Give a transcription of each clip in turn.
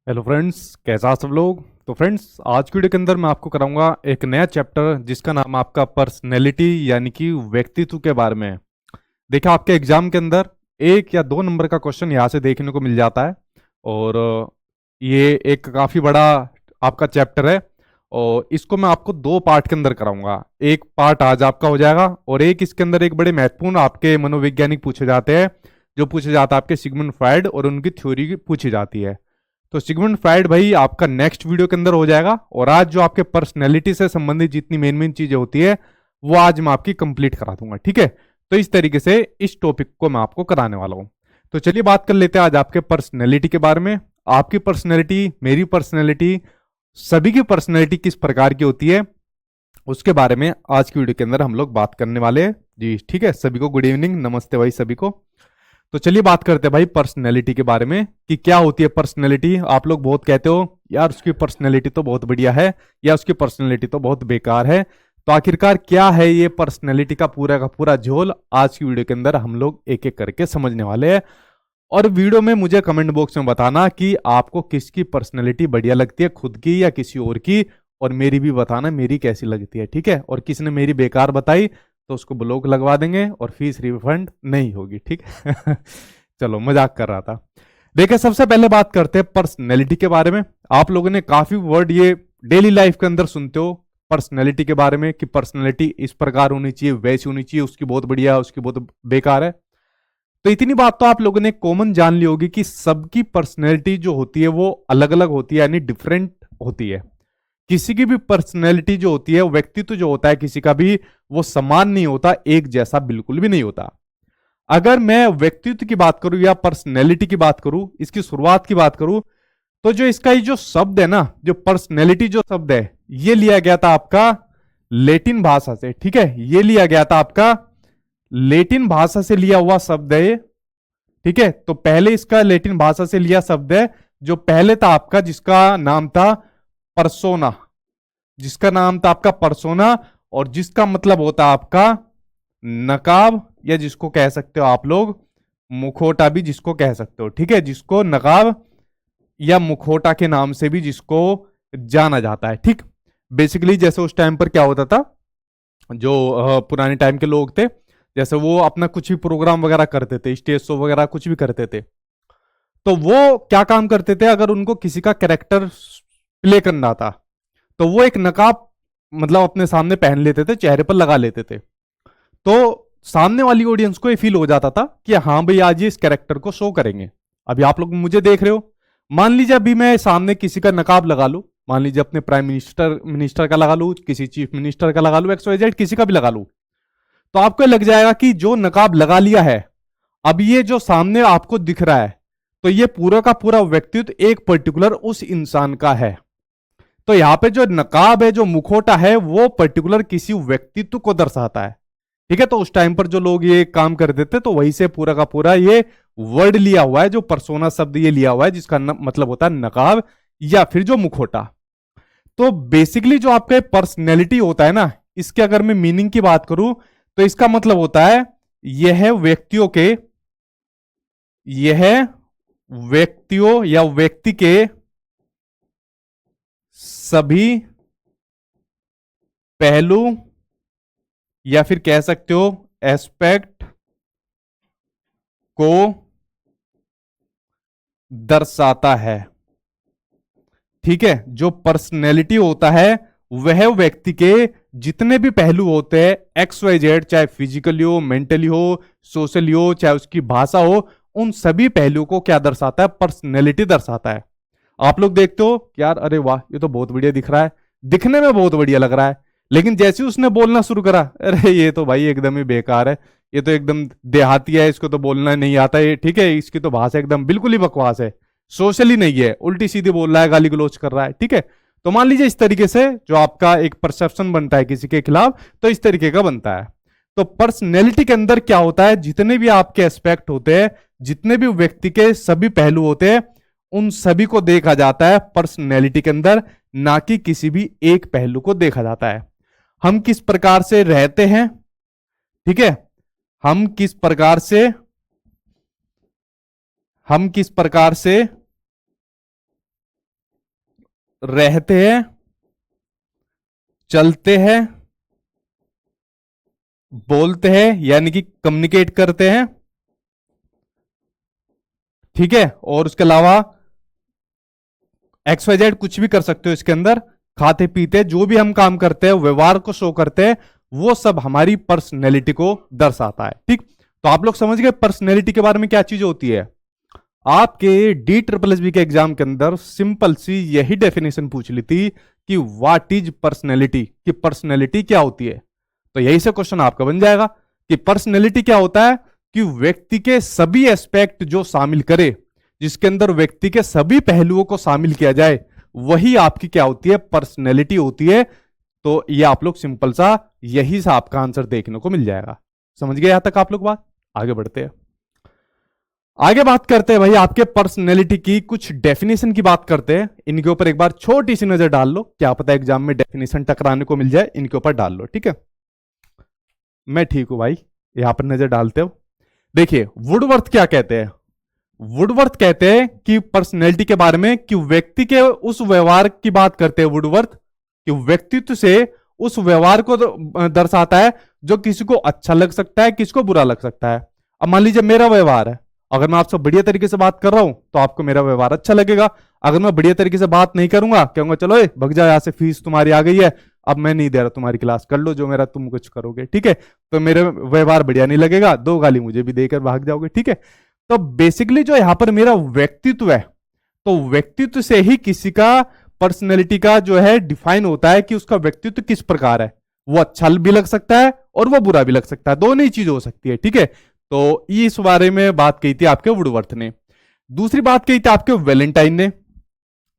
Hello friends, कैसा आप सब लोग। तो फ्रेंड्स, आज की वीडियो के अंदर मैं आपको कराऊंगा एक नया चैप्टर जिसका नाम आपका पर्सनैलिटी यानी कि व्यक्तित्व के बारे में है। देखिए, आपके एग्जाम के अंदर 1 या 2 नंबर का क्वेश्चन यहाँ से देखने को मिल जाता है। और ये एक काफ़ी बड़ा आपका चैप्टर है। और इसको मैं आपको 2 पार्ट के अंदर कराऊंगा। एक पार्ट आज आपका हो जाएगा और एक इसके अंदर एक बड़े महत्वपूर्ण आपके मनोवैज्ञानिक पूछे जाते हैं। जो पूछे जाता है आपके सिगमंड फ्रायड और उनकी थ्योरी पूछी जाती है। तो सिगमंड फ्रायड भाई आपका नेक्स्ट वीडियो के अंदर हो जाएगा। और आज जो आपके पर्सनैलिटी से संबंधित जितनी मेन मेन चीजें होती है वो आज मैं आपकी कंप्लीट करा दूंगा, ठीक है। तो इस तरीके से इस टॉपिक को मैं आपको कराने वाला हूं। तो चलिए बात कर लेते हैं आज आपके पर्सनैलिटी के बारे में। आपकी पर्सनैलिटी, मेरी पर्सनैलिटी, सभी की पर्सनैलिटी किस प्रकार की होती है उसके बारे में आज की वीडियो के अंदर हम लोग बात करने वाले हैं जी, ठीक है। सभी को गुड इवनिंग, नमस्ते भाई सभी को। तो चलिए बात करते हैं भाई पर्सनैलिटी के बारे में कि क्या होती है पर्सनैलिटी। आप लोग बहुत कहते हो यार उसकी पर्सनैलिटी तो बहुत बढ़िया है या उसकी पर्सनैलिटी तो बहुत बेकार है। तो आखिरकार क्या है ये पर्सनैलिटी का पूरा झोल, आज की वीडियो के अंदर हम लोग एक एक करके समझने वाले हैं। और वीडियो में मुझे कमेंट बॉक्स में बताना कि आपको किसकी पर्सनैलिटी बढ़िया लगती है, खुद की या किसी और की। और मेरी भी बताना मेरी कैसी लगती है, ठीक है। और किसने मेरी बेकार बताई तो उसको ब्लॉक लगवा देंगे और फीस रिफंड नहीं होगी, ठीक है। चलो, मजाक कर रहा था। देखिए, सबसे पहले बात करते हैं पर्सनैलिटी के बारे में। आप लोगों ने काफी वर्ड ये डेली लाइफ के अंदर सुनते हो पर्सनैलिटी के बारे में कि पर्सनैलिटी इस प्रकार होनी चाहिए, वैसी होनी चाहिए, उसकी बहुत बढ़िया, उसकी बहुत बेकार है। तो इतनी बात तो आप लोगों ने कॉमन जान ली होगी कि सबकी पर्सनैलिटी जो होती है वो अलग अलग होती है, यानी डिफरेंट होती है। किसी की भी पर्सनैलिटी जो होती है, व्यक्तित्व जो होता है किसी का भी, वो समान नहीं होता, एक जैसा बिल्कुल भी नहीं होता। अगर मैं व्यक्तित्व की बात करूं या पर्सनैलिटी की बात करूं, इसकी शुरुआत की बात करूं, तो जो इसका ये जो शब्द है ना, जो पर्सनैलिटी जो शब्द है, ये लिया गया था आपका लेटिन भाषा से, ठीक है। ये लिया गया था आपका लेटिन भाषा से लिया हुआ शब्द है ये, ठीक है। तो पहले इसका लेटिन भाषा से लिया शब्द है। जो पहले था आपका, जिसका नाम था परसोना, जिसका नाम था आपका परसोना, और जिसका मतलब होता है आपका नकाब, या जिसको कह सकते हो आप लोग मुखोटा भी जिसको कह सकते हो, ठीक है। जिसको नकाब या मुखोटा के नाम से भी जिसको जाना जाता है, ठीक। बेसिकली जैसे उस टाइम पर क्या होता था, जो पुराने टाइम के लोग थे, जैसे वो अपना कुछ भी प्रोग्राम वगैरह करते थे, स्टेज शो वगैरह कुछ भी करते थे, तो वो क्या काम करते थे, अगर उनको किसी का कैरेक्टर प्ले करना था तो वो एक नकाब मतलब अपने सामने पहन लेते थे, चेहरे पर लगा लेते थे। तो सामने वाली ऑडियंस को ये फील हो जाता था कि हाँ भाई आज ये इस कैरेक्टर को शो करेंगे। अभी आप लोग मुझे देख रहे हो, मान लीजिए अभी मैं सामने किसी का नकाब लगा लूं, मान लीजिए अपने प्राइम मिनिस्टर मिनिस्टर का लगा लूं, किसी चीफ मिनिस्टर का लगा लूं, XYZ किसी का भी लगा लूं, तो आपको लग जाएगा कि जो नकाब लगा लिया है, अब ये जो सामने आपको दिख रहा है, तो ये पूरा का पूरा व्यक्तित्व एक पर्टिकुलर उस इंसान का है। तो यहां पे जो नकाब है, जो मुखोटा है, वो पर्टिकुलर किसी व्यक्तित्व को दर्शाता है, ठीक है। तो उस टाइम पर जो लोग ये काम करते थे, तो वही से पूरा का पूरा ये वर्ड लिया हुआ है, जो परसोना शब्द ये लिया हुआ है, जिसका मतलब होता है नकाब या फिर जो मुखोटा। तो बेसिकली जो आपका पर्सनैलिटी होता है ना, इसके अगर मैं मीनिंग की बात करूं, तो इसका मतलब होता है यह व्यक्तियों के, यह व्यक्तियों या व्यक्ति के सभी पहलू, या फिर कह सकते हो एस्पेक्ट को दर्शाता है, ठीक है। जो पर्सनैलिटी होता है वह व्यक्ति के जितने भी पहलू होते हैं, XYZ, चाहे फिजिकली हो, मेंटली हो, सोशली हो, चाहे उसकी भाषा हो, उन सभी पहलुओं को क्या दर्शाता है, पर्सनैलिटी दर्शाता है। आप लोग देखते हो कि यार अरे वाह ये तो बहुत बढ़िया दिख रहा है, दिखने में बहुत बढ़िया लग रहा है, लेकिन जैसे उसने बोलना शुरू करा, अरे ये तो भाई एकदम ही बेकार है, ये तो एकदम देहाती है, इसको तो बोलना नहीं आता है, ठीक है, इसकी तो भाषा एकदम बिल्कुल ही बकवास है, सोशली नहीं है, उल्टी सीधी बोल रहा है, गाली गलौज कर रहा है, ठीक है। तो मान लीजिए इस तरीके से जो आपका एक परसेप्शन बनता है किसी के खिलाफ, तो इस तरीके का बनता है। तो पर्सनैलिटी के अंदर क्या होता है, जितने भी आपके एस्पेक्ट होते हैं, जितने भी व्यक्ति के सभी पहलू होते हैं, उन सभी को देखा जाता है पर्सनैलिटी के अंदर, ना कि किसी भी एक पहलू को देखा जाता है। हम किस प्रकार से रहते हैं, ठीक है, हम किस प्रकार से, हम किस प्रकार से रहते हैं, चलते हैं, बोलते हैं यानी कि कम्युनिकेट करते हैं, ठीक है, और उसके अलावा एक्स वाई जेड कुछ भी कर सकते हो इसके अंदर, खाते पीते जो भी हम काम करते हैं, व्यवहार को शो करते हैं, वो सब हमारी पर्सनैलिटी को दर्शाता है। ठीक, तो आप लोग समझ गए पर्सनैलिटी के बारे में क्या चीज होती है। आपके DSSS के एग्जाम के अंदर सिंपल सी यही डेफिनेशन पूछ ली थी कि व्हाट इज पर्सनैलिटी, कि पर्सनैलिटी क्या होती है। तो यही से क्वेश्चन आपका बन जाएगा कि पर्सनैलिटी क्या होता है, कि व्यक्ति के सभी एस्पेक्ट जो शामिल करे, जिसके अंदर व्यक्ति के सभी पहलुओं को शामिल किया जाए, वही आपकी क्या होती है, पर्सनैलिटी होती है। तो ये आप लोग सिंपल सा यही सा आपका आंसर देखने को मिल जाएगा। समझ गए यहां तक आप लोग बात, आगे बढ़ते हैं। आगे बात करते हैं भाई आपके पर्सनैलिटी की कुछ डेफिनेशन की बात करते हैं। इनके ऊपर एक बार छोटी सी नजर डाल लो, क्या पता एग्जाम में डेफिनेशन टकराने को मिल जाए, इनके ऊपर डाल लो, ठीक है। मैं ठीक हूं भाई, यहां पर नजर डालते हो। देखिए वुडवर्थ क्या कहते हैं, वुडवर्थ कहते हैं कि पर्सनैलिटी के बारे में कि व्यक्ति के उस व्यवहार की बात करते हैं वुडवर्थ, कि व्यक्तित्व से उस व्यवहार को दर्शाता है जो किसी को अच्छा लग सकता है, किसी को बुरा लग सकता है। अब मान लीजिए मेरा व्यवहार है, अगर मैं आपसे बढ़िया तरीके से बात कर रहा हूं तो आपको मेरा व्यवहार अच्छा लगेगा। अगर मैं बढ़िया तरीके से बात नहीं करूंगा, कहूंगा चलो भग जाओ यहां से, फीस तुम्हारी आ गई है, अब मैं नहीं दे रहा तुम्हारी क्लास, कर लो जो मेरा तुम कुछ करोगे, ठीक है। तो मेरा व्यवहार बढ़िया नहीं लगेगा, दो गाली मुझे भी देकर भाग जाओगे, ठीक है। तो बेसिकली जो यहां पर मेरा व्यक्तित्व है, तो व्यक्तित्व से ही किसी का पर्सनैलिटी का जो है डिफाइन होता है कि उसका व्यक्तित्व किस प्रकार है। वो अच्छा भी लग सकता है और वो बुरा भी लग सकता है, दोनों ही चीज हो सकती है, ठीक है। तो इस बारे में बात कही थी आपके वुडवर्थ ने। दूसरी बात कही थी आपके वैलेंटाइन ने।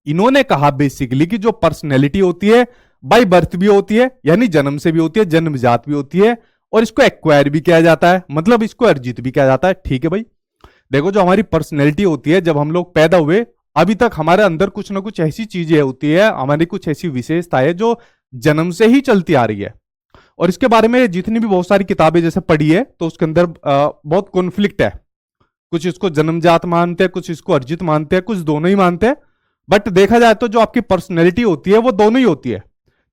इन्होंने कहा बेसिकली कि जो पर्सनैलिटी होती है बाय बर्थ भी होती है, यानी जन्म से भी होती है, जन्मजात भी होती है, और इसको एक्वायर भी किया जाता है, मतलब इसको अर्जित भी किया जाता है, ठीक है भाई। देखो जो हमारी पर्सनैलिटी होती है, जब हम लोग पैदा हुए अभी तक हमारे अंदर कुछ ना कुछ ऐसी चीजें होती है, हमारी कुछ ऐसी विशेषता है जो जन्म से ही चलती आ रही है। और इसके बारे में जितनी भी बहुत सारी किताबें जैसे पढ़ी है, तो उसके अंदर बहुत कॉन्फ्लिक्ट है। कुछ इसको जन्मजात मानते हैं, कुछ इसको अर्जित मानते हैं, कुछ दोनों ही मानते हैं। बट देखा जाए तो जो आपकी पर्सनैलिटी होती है वो दोनों ही होती है,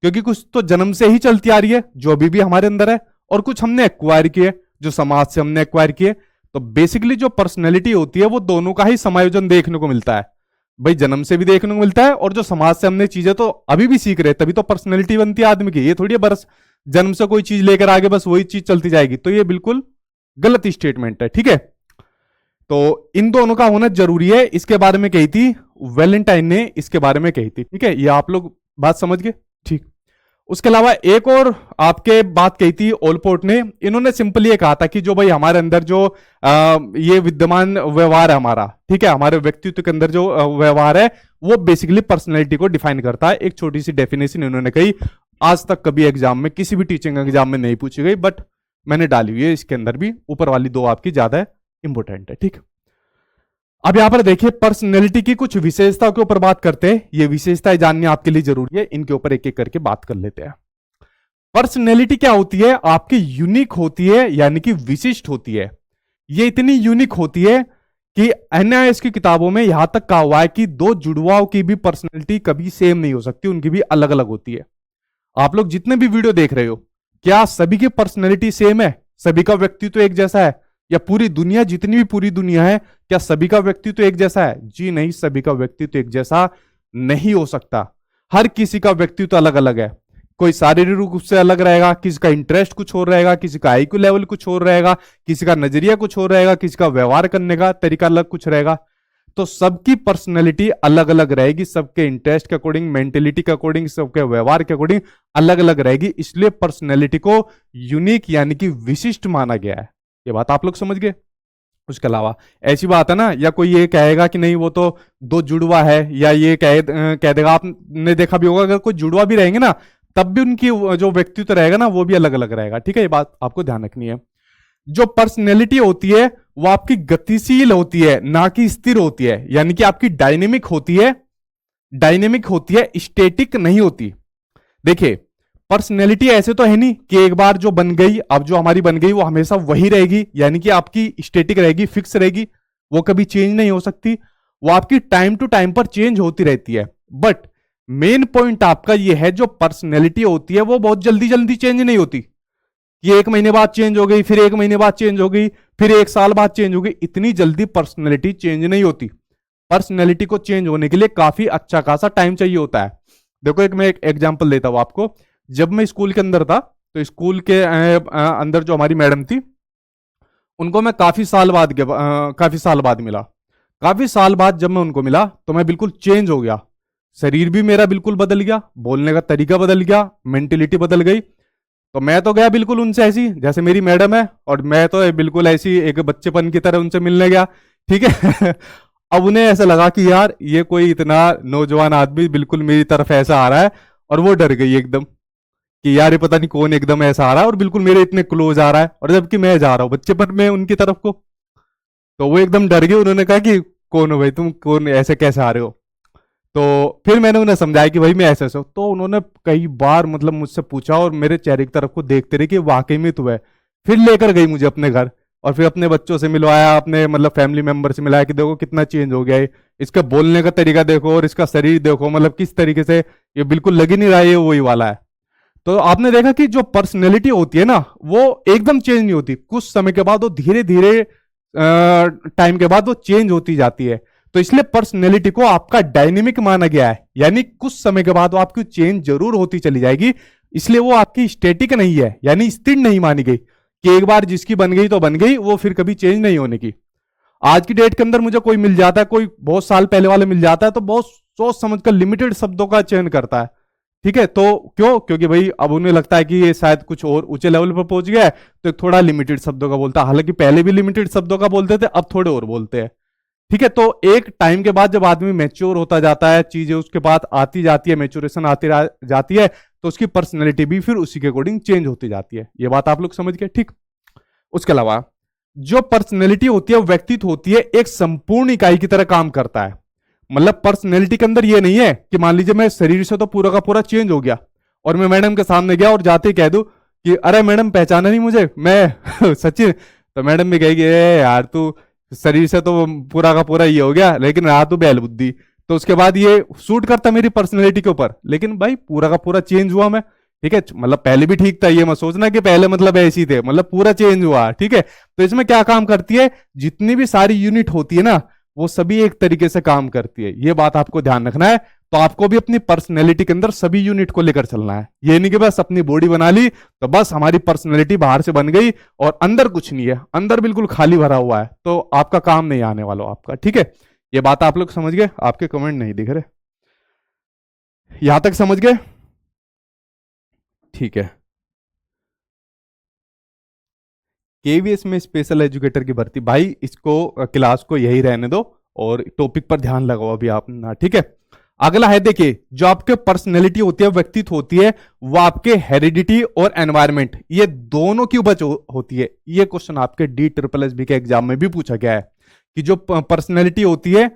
क्योंकि कुछ तो जन्म से ही चलती आ रही है जो अभी भी हमारे अंदर है, और कुछ हमने एक्वायर किए जो समाज से हमने एक्वायर किए। तो बेसिकली जो पर्सनैलिटी होती है वो दोनों का ही समायोजन देखने को मिलता है भाई, जन्म से भी देखने को मिलता है, और जो समाज से हमने चीजें तो अभी भी सीख रहे हैं, तभी तो पर्सनैलिटी बनती है आदमी की। ये थोड़ी बरस जन्म से कोई चीज लेकर आगे बस वही चीज चलती जाएगी, तो ये बिल्कुल गलत स्टेटमेंट है, ठीक है। तो इन दोनों का होना जरूरी है, इसके बारे में कही थी वैलेंटाइन ने, इसके बारे में कही थी, ठीक है। ये आप लोग बात समझ गए, ठीक। उसके अलावा एक और आपके बात कही थी ओलपोर्ट ने। इन्होंने सिंपल ये कहा था कि जो भाई हमारे अंदर जो ये विद्यमान व्यवहार है हमारा, ठीक है, हमारे व्यक्तित्व के अंदर जो व्यवहार है वो बेसिकली पर्सनैलिटी को डिफाइन करता है। एक छोटी सी डेफिनेशन इन्होंने कही, आज तक कभी एग्जाम में किसी भी टीचिंग एग्जाम में नहीं पूछी गई, बट मैंने डाली हुई है इसके अंदर भी। ऊपर वाली दो आपकी ज्यादा इंपॉर्टेंट है, ठीक। अब यहां पर देखिए पर्सनैलिटी की कुछ विशेषताओं के ऊपर बात करते हैं। ये विशेषताएं जाननी आपके लिए जरूरी है, इनके ऊपर एक एक करके बात कर लेते हैं। पर्सनैलिटी क्या होती है, आपकी यूनिक होती है, यानी कि विशिष्ट होती है। ये इतनी यूनिक होती है कि एनआईएस की किताबों में यहां तक कहा हुआ है कि दो जुड़वाओं की भी पर्सनैलिटी कभी सेम नहीं हो सकती, उनकी भी अलग अलग होती है। आप लोग जितने भी वीडियो देख रहे हो, क्या सभी की पर्सनैलिटी सेम है, सभी का व्यक्तित्व एक जैसा है, या पूरी दुनिया जितनी भी पूरी दुनिया है क्या सभी का व्यक्तित्व एक जैसा है? जी नहीं, सभी का व्यक्तित्व एक जैसा नहीं हो सकता। हर किसी का व्यक्तित्व अलग अलग है। कोई शारीरिक रूप से अलग रहेगा, किसी का इंटरेस्ट कुछ और रहेगा, किसी का आईक्यू लेवल कुछ और रहेगा, किसी का नजरिया कुछ और रहेगा, किसी का व्यवहार करने का तरीका अलग कुछ रहेगा। तो सबकी पर्सनैलिटी अलग अलग रहेगी, सबके इंटरेस्ट के अकॉर्डिंग, मेंटेलिटी के अकॉर्डिंग, सबके व्यवहार के अकॉर्डिंग अलग अलग रहेगी। इसलिए पर्सनैलिटी को यूनिक यानी कि विशिष्ट माना गया है। ये बात आप लोग समझ गए। उसके अलावा ऐसी बात है ना, या कोई ये कहेगा कि नहीं वो तो दो जुड़वा है, या ये कह देगा, आपने देखा भी होगा अगर कोई जुड़वा भी रहेंगे ना तब भी उनकी जो व्यक्तित्व रहेगा ना वो भी अलग अलग रहेगा, ठीक है। ये बात आपको ध्यान रखनी है। जो पर्सनैलिटी होती है वो आपकी गतिशील होती है, ना कि स्थिर होती है, यानी कि आपकी डायनेमिक होती है, डायनेमिक होती है, स्टेटिक नहीं होती। देखिए पर्सनैलिटी ऐसे तो है नहीं कि एक बार जो बन गई, अब जो हमारी बन गई वो हमेशा वही रहेगी, यानी कि आपकी स्टेटिक रहेगी, फिक्स रहेगी, वो कभी चेंज नहीं हो सकती। वो आपकी टाइम टू टाइम पर चेंज होती रहती है। बट मेन पॉइंट आपका ये है, जो पर्सनैलिटी होती है वो बहुत जल्दी जल्दी चेंज नहीं होती। ये 1 महीने बाद चेंज हो गई, फिर 1 महीने बाद चेंज हो गई, फिर 1 साल बाद चेंज हो गई। इतनी जल्दी पर्सनैलिटी चेंज नहीं होती। पर्सनैलिटी को चेंज होने के लिए काफी अच्छा खासा टाइम चाहिए होता है। देखो, मैं एक एग्जांपल देता हूं आपको। जब मैं स्कूल के अंदर था, तो स्कूल के अंदर जो हमारी मैडम थी, उनको मैं काफी साल बाद मिला। काफी साल बाद जब मैं उनको मिला तो मैं बिल्कुल चेंज हो गया। शरीर भी मेरा बिल्कुल बदल गया, बोलने का तरीका बदल गया, मेंटेलिटी बदल गई। तो मैं तो गया बिल्कुल उनसे ऐसी जैसे मेरी मैडम है, और मैं तो बिल्कुल ऐसी एक बच्चेपन की तरह उनसे मिलने गया। ठीक है। अब उन्हें ऐसा लगा कि यार ये कोई इतना नौजवान आदमी बिल्कुल मेरी तरफ ऐसा आ रहा है, और वो डर गई एकदम कि यार ये पता नहीं कौन एकदम ऐसा आ रहा है और बिल्कुल मेरे इतने क्लोज आ रहा है, और जबकि मैं जा रहा हूँ बच्चेपन में उनकी तरफ को। तो वो एकदम डर गए। उन्होंने कहा कि कौन हो भाई तुम, कौन ऐसे कैसे आ रहे हो। तो फिर मैंने उन्हें समझाया कि भाई मैं ऐसे ऐसे हूं। तो उन्होंने कई बार मतलब मुझसे पूछा, और मेरे चेहरे की तरफ को देखते रहे कि वाकई में तू है। फिर लेकर गई मुझे अपने घर, और फिर अपने बच्चों से मिलवाया, अपने मतलब फैमिली मेंबर से मिलाया कि देखो कितना चेंज हो गया है, इसका बोलने का तरीका देखो और इसका शरीर देखो, मतलब किस तरीके से ये बिल्कुल लग ही नहीं रहा है, ये वही वाला है। तो आपने देखा कि जो पर्सनैलिटी होती है ना, वो एकदम चेंज नहीं होती। कुछ समय के बाद वो धीरे धीरे टाइम के बाद वो चेंज होती जाती है। तो इसलिए पर्सनैलिटी को आपका डायनेमिक माना गया है, यानी कुछ समय के बाद वो आपकी चेंज जरूर होती चली जाएगी। इसलिए वो आपकी स्टैटिक नहीं है, यानी स्थिर नहीं मानी गई कि एक बार जिसकी बन गई तो बन गई, वो फिर कभी चेंज नहीं होने की। आज की डेट के अंदर मुझे कोई मिल जाता है, कोई बहुत साल पहले वाले मिल जाता है, तो बहुत सोच समझ कर लिमिटेड शब्दों का चयन करता है। ठीक है, तो क्यों? क्योंकि भाई अब उन्हें लगता है कि ये शायद कुछ और ऊंचे लेवल पर पहुंच गया है, तो एक थोड़ा लिमिटेड शब्दों का बोलता है। हालांकि पहले भी लिमिटेड शब्दों का बोलते थे, अब थोड़े और बोलते हैं। ठीक है, तो एक टाइम के बाद जब आदमी मैच्योर होता जाता है, चीजें उसके बाद आती जाती है, मैच्योरेशन आती जाती है, तो उसकी पर्सनैलिटी भी फिर उसी के अकॉर्डिंग चेंज होती जाती है। ये बात आप लोग समझ गए? ठीक। उसके अलावा जो पर्सनैलिटी होती है, व्यक्तित्व होती है, एक संपूर्ण इकाई की तरह काम करता है। मतलब पर्सनैलिटी के अंदर ये नहीं है कि मान लीजिए मैं शरीर से तो पूरा का पूरा चेंज हो गया, और मैं मैडम के सामने गया और जाते ही कह दूं कि अरे मैडम पहचाना नहीं मुझे, मैं सचिन। तो मैडम भी कहेगी यार तू शरीर से तो पूरा का पूरा ये हो गया, लेकिन रहा तो बैल बुद्धि। तो उसके बाद ये सूट करता मेरी पर्सनैलिटी के ऊपर, लेकिन भाई पूरा का पूरा चेंज हुआ मैं। ठीक है, मतलब पहले भी ठीक था, ये मत सोचना कि पहले मतलब ऐसे ही थे, मतलब पूरा चेंज हुआ। ठीक है, तो इसमें क्या काम करती है, जितनी भी सारी यूनिट होती है ना, वो सभी एक तरीके से काम करती है। ये बात आपको ध्यान रखना है। तो आपको भी अपनी पर्सनैलिटी के अंदर सभी यूनिट को लेकर चलना है। ये नहीं कि बस अपनी बॉडी बना ली तो बस हमारी पर्सनैलिटी बाहर से बन गई और अंदर कुछ नहीं है, अंदर बिल्कुल खाली भरा हुआ है, तो आपका काम नहीं आने वाला आपका। ठीक है, ये बात आप लोग समझ गए? आपके कमेंट नहीं दिख रहे, यहां तक समझ गए? ठीक है। केवीएस में स्पेशल एजुकेटर की भर्ती, भाई इसको क्लास को यही रहने दो और टॉपिक पर ध्यान लगाओ अभी आप ना। ठीक है, अगला है, देखिए जो आपके पर्सनैलिटी होती है, व्यक्तित्व होती है, वो आपके हेरिडिटी और एनवायरमेंट, ये दोनों की उपज होती है। ये क्वेश्चन आपके DSSB के एग्जाम में भी पूछा गया है कि जो पर्सनैलिटी होती है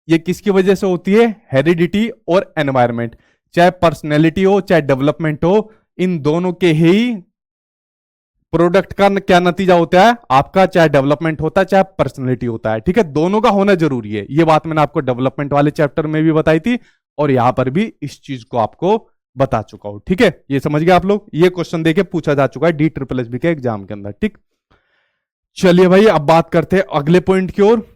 ये किसकी वजह से होती है, हेरिडिटी और एनवायरमेंट। चाहे पर्सनैलिटी हो चाहे डेवलपमेंट हो, इन दोनों के ही प्रोडक्ट का क्या नतीजा होता है आपका, चाहे डेवलपमेंट होता है चाहे पर्सनैलिटी होता है। ठीक है, दोनों का होना जरूरी है। ये बात मैंने आपको डेवलपमेंट वाले चैप्टर में भी बताई थी, और यहां पर भी इस चीज को आपको बता चुका हूं। ठीक है, ये समझ गए आप लोग? ये क्वेश्चन देके पूछा जा चुका है DSSB के एग्जाम के अंदर। ठीक, चलिए भाई अब बात करते हैं अगले पॉइंट की ओर,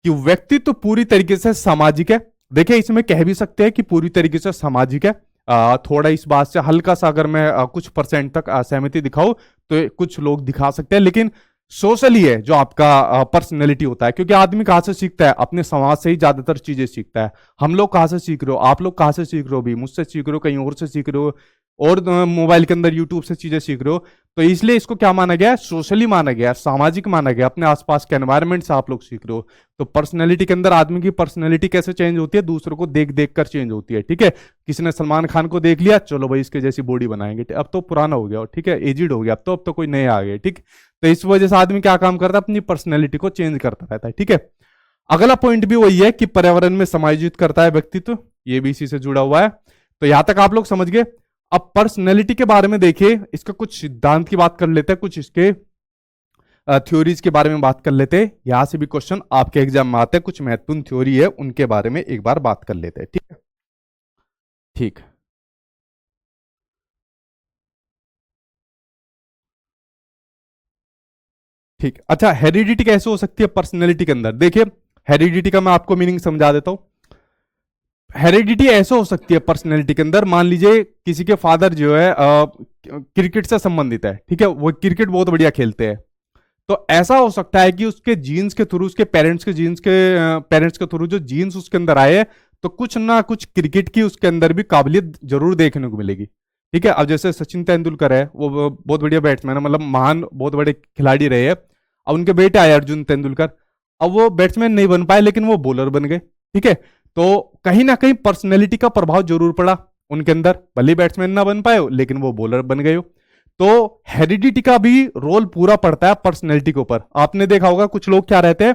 कि व्यक्तित्व तो पूरी तरीके से सामाजिक है। देखिए इसमें कह भी सकते हैं कि पूरी तरीके से सामाजिक है। थोड़ा इस बात से हल्का सा अगर मैं कुछ परसेंट तक असहमति दिखाऊं तो कुछ लोग दिखा सकते हैं, लेकिन सोशली है जो आपका पर्सनैलिटी होता है। क्योंकि आदमी कहां से सीखता है, अपने समाज से ही ज्यादातर चीजें सीखता है। हम लोग कहां से सीख रहे हो, आप लोग कहां से सीख रहे हो, भी मुझसे सीख रहे हो, कहीं और से सीख रहे हो, और मोबाइल के अंदर यूट्यूब से चीजें सीख रहे हो। तो इसलिए इसको क्या माना गया है, सोशली माना गया, सामाजिक माना गया, अपने आसपास के एनवायरनमेंट से आप लोग सीख रहे हो। तो पर्सनैलिटी के अंदर आदमी की पर्सनैलिटी कैसे चेंज होती है, दूसरों को देख देख कर चेंज होती है। ठीक है, किसी ने सलमान खान को देख लिया, चलो भाई इसके जैसी बॉडी बनाएंगे, अब तो पुराना हो गया, ठीक है, एजिड हो गया, अब तो कोई नए आ गए। ठीक, तो इस वजह से आदमी क्या काम करता है, अपनी पर्सनैलिटी को चेंज करता रहता है। ठीक है, अगला पॉइंट भी वही है कि पर्यावरण में समायोजित करता है व्यक्तित्व, ये भी इसी से जुड़ा हुआ है। तो यहां तक आप लोग समझ गए। अब पर्सनैलिटी के बारे में देखिए, इसका कुछ सिद्धांत की बात कर लेते हैं, कुछ इसके थ्योरीज के बारे में बात कर लेते हैं। यहां से भी क्वेश्चन आपके एग्जाम में आते हैं, कुछ महत्वपूर्ण थ्योरी है उनके बारे में एक बार बात कर लेते हैं। ठीक है, ठीक। ठीक, अच्छा हेरिडिटी कैसे हो सकती है पर्सनैलिटी के अंदर? देखिए, हेरिडिटी का मैं आपको मीनिंग समझा देता हूं। हेरिडिटी ऐसे हो सकती है पर्सनैलिटी के अंदर, मान लीजिए किसी के फादर जो है क्रिकेट से संबंधित है, ठीक है, वो क्रिकेट बहुत बढ़िया खेलते हैं। तो ऐसा हो सकता है कि उसके जीन्स के थ्रू, उसके पेरेंट्स के जीन्स के पेरेंट्स के थ्रू जो जीन्स उसके अंदर आए हैं, तो कुछ ना कुछ क्रिकेट की उसके अंदर भी काबिलियत जरूर देखने को मिलेगी। ठीक है, अब जैसे सचिन तेंदुलकर है, वो बहुत बढ़िया बैट्समैन है, मतलब महान बहुत बड़े खिलाड़ी रहे हैं। अब उनके बेटे आए अर्जुन तेंदुलकर, अब वो बैट्समैन नहीं बन पाए लेकिन वो बॉलर बन गए। ठीक है, तो कहीं ना कहीं पर्सनैलिटी का प्रभाव जरूर पड़ा उनके अंदर, भले बैट्समैन ना बन पाए हो लेकिन वो बॉलर बन गए हो। तो हेरिडिटी का भी रोल पूरा पड़ता है पर्सनैलिटी के ऊपर। आपने देखा होगा कुछ लोग क्या रहते हैं,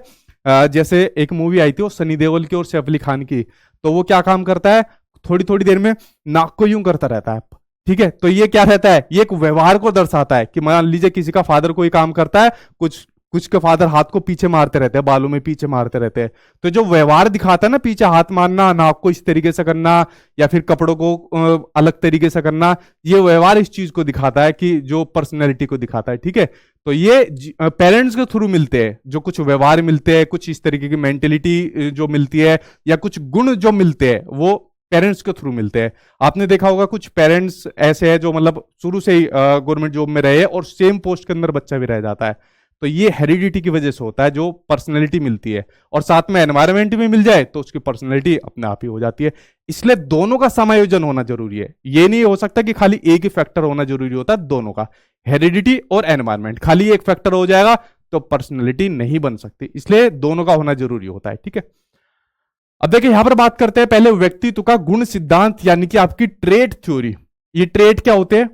जैसे एक मूवी आई थी वो सनी देओल की और सैफ अली खान की, तो वो क्या काम करता है, थोड़ी थोड़ी देर में नाक को यूं करता रहता है। ठीक है, तो ये क्या रहता है, ये एक व्यवहार को दर्शाता है कि मान लीजिए किसी का फादर कोई काम करता है, कुछ कुछ के फादर हाथ को पीछे मारते रहते हैं, बालों में पीछे मारते रहते हैं। तो जो व्यवहार दिखाता है ना, पीछे हाथ मारना, नाक को इस तरीके से करना, या फिर कपड़ों को अलग तरीके से करना, ये व्यवहार इस चीज को दिखाता है कि जो पर्सनैलिटी को दिखाता है। ठीक है, तो ये पेरेंट्स के थ्रू मिलते हैं, जो कुछ व्यवहार मिलते हैं, कुछ इस तरीके की मेंटेलिटी जो मिलती है, या कुछ गुण जो मिलते हैं, वो पेरेंट्स के थ्रू मिलते हैं। आपने देखा होगा कुछ पेरेंट्स ऐसे हैं जो मतलब शुरू से ही गवर्नमेंट जॉब में रहे और सेम पोस्ट के अंदर बच्चा भी रह जाता है। तो ये हेरिडिटी की वजह से होता है, जो पर्सनैलिटी मिलती है, और साथ में एनवायरमेंट भी मिल जाए तो उसकी पर्सनैलिटी अपने आप ही हो जाती है। इसलिए दोनों का समायोजन होना जरूरी है। ये नहीं हो सकता कि खाली एक ही फैक्टर होना जरूरी होता है, दोनों का, हेरिडिटी और एनवायरमेंट। खाली एक फैक्टर हो जाएगा तो पर्सनैलिटी नहीं बन सकती, इसलिए दोनों का होना जरूरी होता है। ठीक है, अब देखिए यहां पर बात करते हैं पहले व्यक्तित्व का गुण सिद्धांत, यानी कि आपकी ट्रेट थ्योरी। ये ट्रेट क्या होते हैं?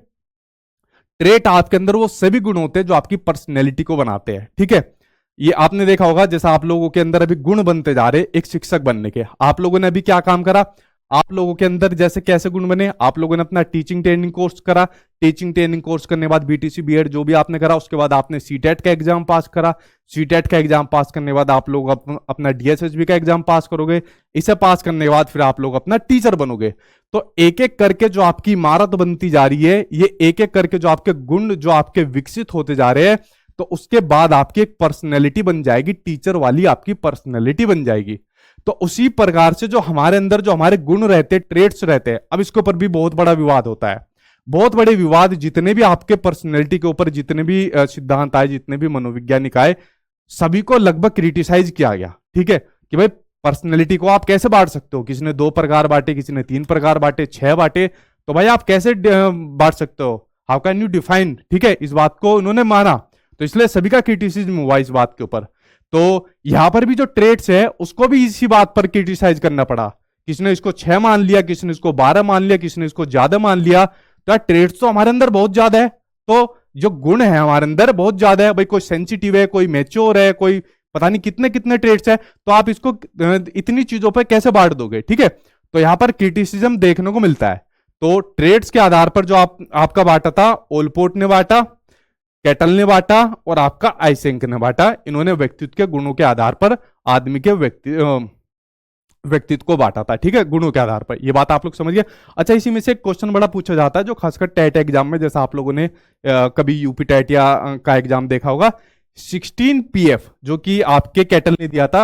ट्रेट आपके अंदर वो सभी गुण होते हैं जो आपकी पर्सनैलिटी को बनाते हैं। ठीक है, ये आपने देखा होगा, जैसा आप लोगों के अंदर अभी गुण बनते जा रहे एक शिक्षक बनने के, आप लोगों ने अभी क्या काम करा, आप लोगों के अंदर जैसे कैसे गुण बने, आप लोगों ने अपना टीचिंग ट्रेनिंग कोर्स करा, टीचिंग ट्रेनिंग कोर्स करने के बाद बीटीसी बीएड जो भी आपने करा, उसके बाद आपने सीटेट का एग्जाम पास करा, सीटेट का एग्जाम पास करने के बाद आप लोग अपना डीएसएसबी का एग्जाम पास करोगे, इसे पास करने के बाद फिर आप लोग अपना टीचर बनोगे। तो एक एक करके जो आपकी इमारत बनती जा रही है, ये एक एक करके जो आपके गुण जो आपके विकसित होते जा रहे हैं, तो उसके बाद आपकी एक पर्सनैलिटी बन जाएगी, टीचर वाली आपकी पर्सनैलिटी बन जाएगी। तो उसी प्रकार से जो हमारे अंदर जो हमारे गुण रहते, ट्रेट्स रहते हैं, अब इसके ऊपर भी बहुत बड़ा विवाद होता है। बहुत बड़े विवाद, जितने भी आपके पर्सनैलिटी के ऊपर जितने भी सिद्धांत आए, जितने भी मनोविज्ञानिक आए, सभी को लगभग क्रिटिसाइज किया गया। ठीक है, कि भाई पर्सनैलिटी को आप कैसे बांट सकते हो, किसी ने 2 प्रकार बांटे, किसी ने 3 प्रकार बांटे, 6 बांटे, तो भाई आप कैसे बांट सकते हो, हाउ कैन यू डिफाइन। ठीक है, इस बात को उन्होंने माना, तो इसलिए सभी का क्रिटिसिज्म हुआ इस बात के ऊपर। तो यहां पर भी जो ट्रेड्स है उसको भी इसी बात पर क्रिटिसाइज करना पड़ा। किसी ने इसको 6 मान लिया, किसी ने इसको 12 मान लिया, किसी ने इसको ज्यादा मान लिया। तो यार ट्रेड्स तो हमारे अंदर बहुत ज्यादा है, तो जो गुण है हमारे अंदर बहुत ज्यादा है भाई, कोई सेंसिटिव है, कोई मेच्योर है, कोई पता नहीं कितने कितने ट्रेड्स है, तो आप इसको इतनी चीजों पर कैसे बांट दोगे। ठीक है, तो यहां पर क्रिटिसिज्म देखने को मिलता है। तो ट्रेड्स के आधार पर जो आपका बांटा था, ओलपोर्ट ने बांटा, कैटल ने बांटा, और आपका आइसेंक ने बांटा। इन्होंने व्यक्तित्व के गुणों के आधार पर आदमी के व्यक्तित्व को बांटा था। ठीक है, गुणों के आधार पर, ये बात आप लोग समझिए। अच्छा, इसी में से एक क्वेश्चन बड़ा पूछा जाता है, जो खासकर टेट एग्जाम में, जैसा आप लोगों ने कभी यूपी टेट या का एग्जाम देखा होगा, 16 पीएफ जो कि आपके कैटल ने दिया था।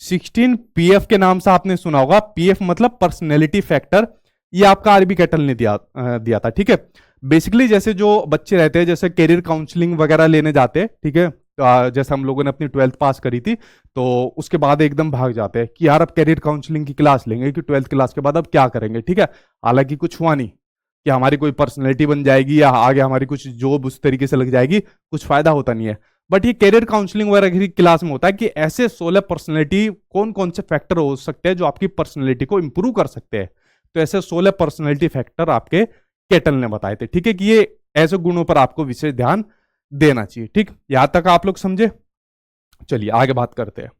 16 पीएफ के नाम से आपने सुना होगा, पीएफ मतलब पर्सनैलिटी फैक्टर, ये आपका आरबी कैटल ने दिया था। ठीक है, बेसिकली जैसे जो बच्चे रहते हैं, जैसे कैरियर काउंसलिंग वगैरह लेने जाते हैं, ठीक है, तो जैसे हम लोगों ने अपनी 12th पास करी थी, तो उसके बाद एकदम भाग जाते हैं कि यार अब कैरियर काउंसलिंग की क्लास लेंगे, कि 12th क्लास के बाद अब क्या करेंगे। ठीक है, हालांकि कुछ हुआ नहीं कि हमारी कोई पर्सनैलिटी बन जाएगी या आगे हमारी कुछ जॉब उस तरीके से लग जाएगी, कुछ फायदा होता नहीं है। बट ये कैरियर काउंसलिंग वगैरह की क्लास में होता है कि ऐसे 16 पर्सनैलिटी कौन कौन से फैक्टर हो सकते हैं जो आपकी पर्सनैलिटी को इंप्रूव कर सकते हैं। तो ऐसे 16 पर्सनैलिटी फैक्टर आपके केटल ने बताए थे। ठीक है, कि ये ऐसे गुणों पर आपको विशेष ध्यान देना चाहिए। ठीक, यहां तक आप लोग समझे? चलिए आगे बात करते हैं।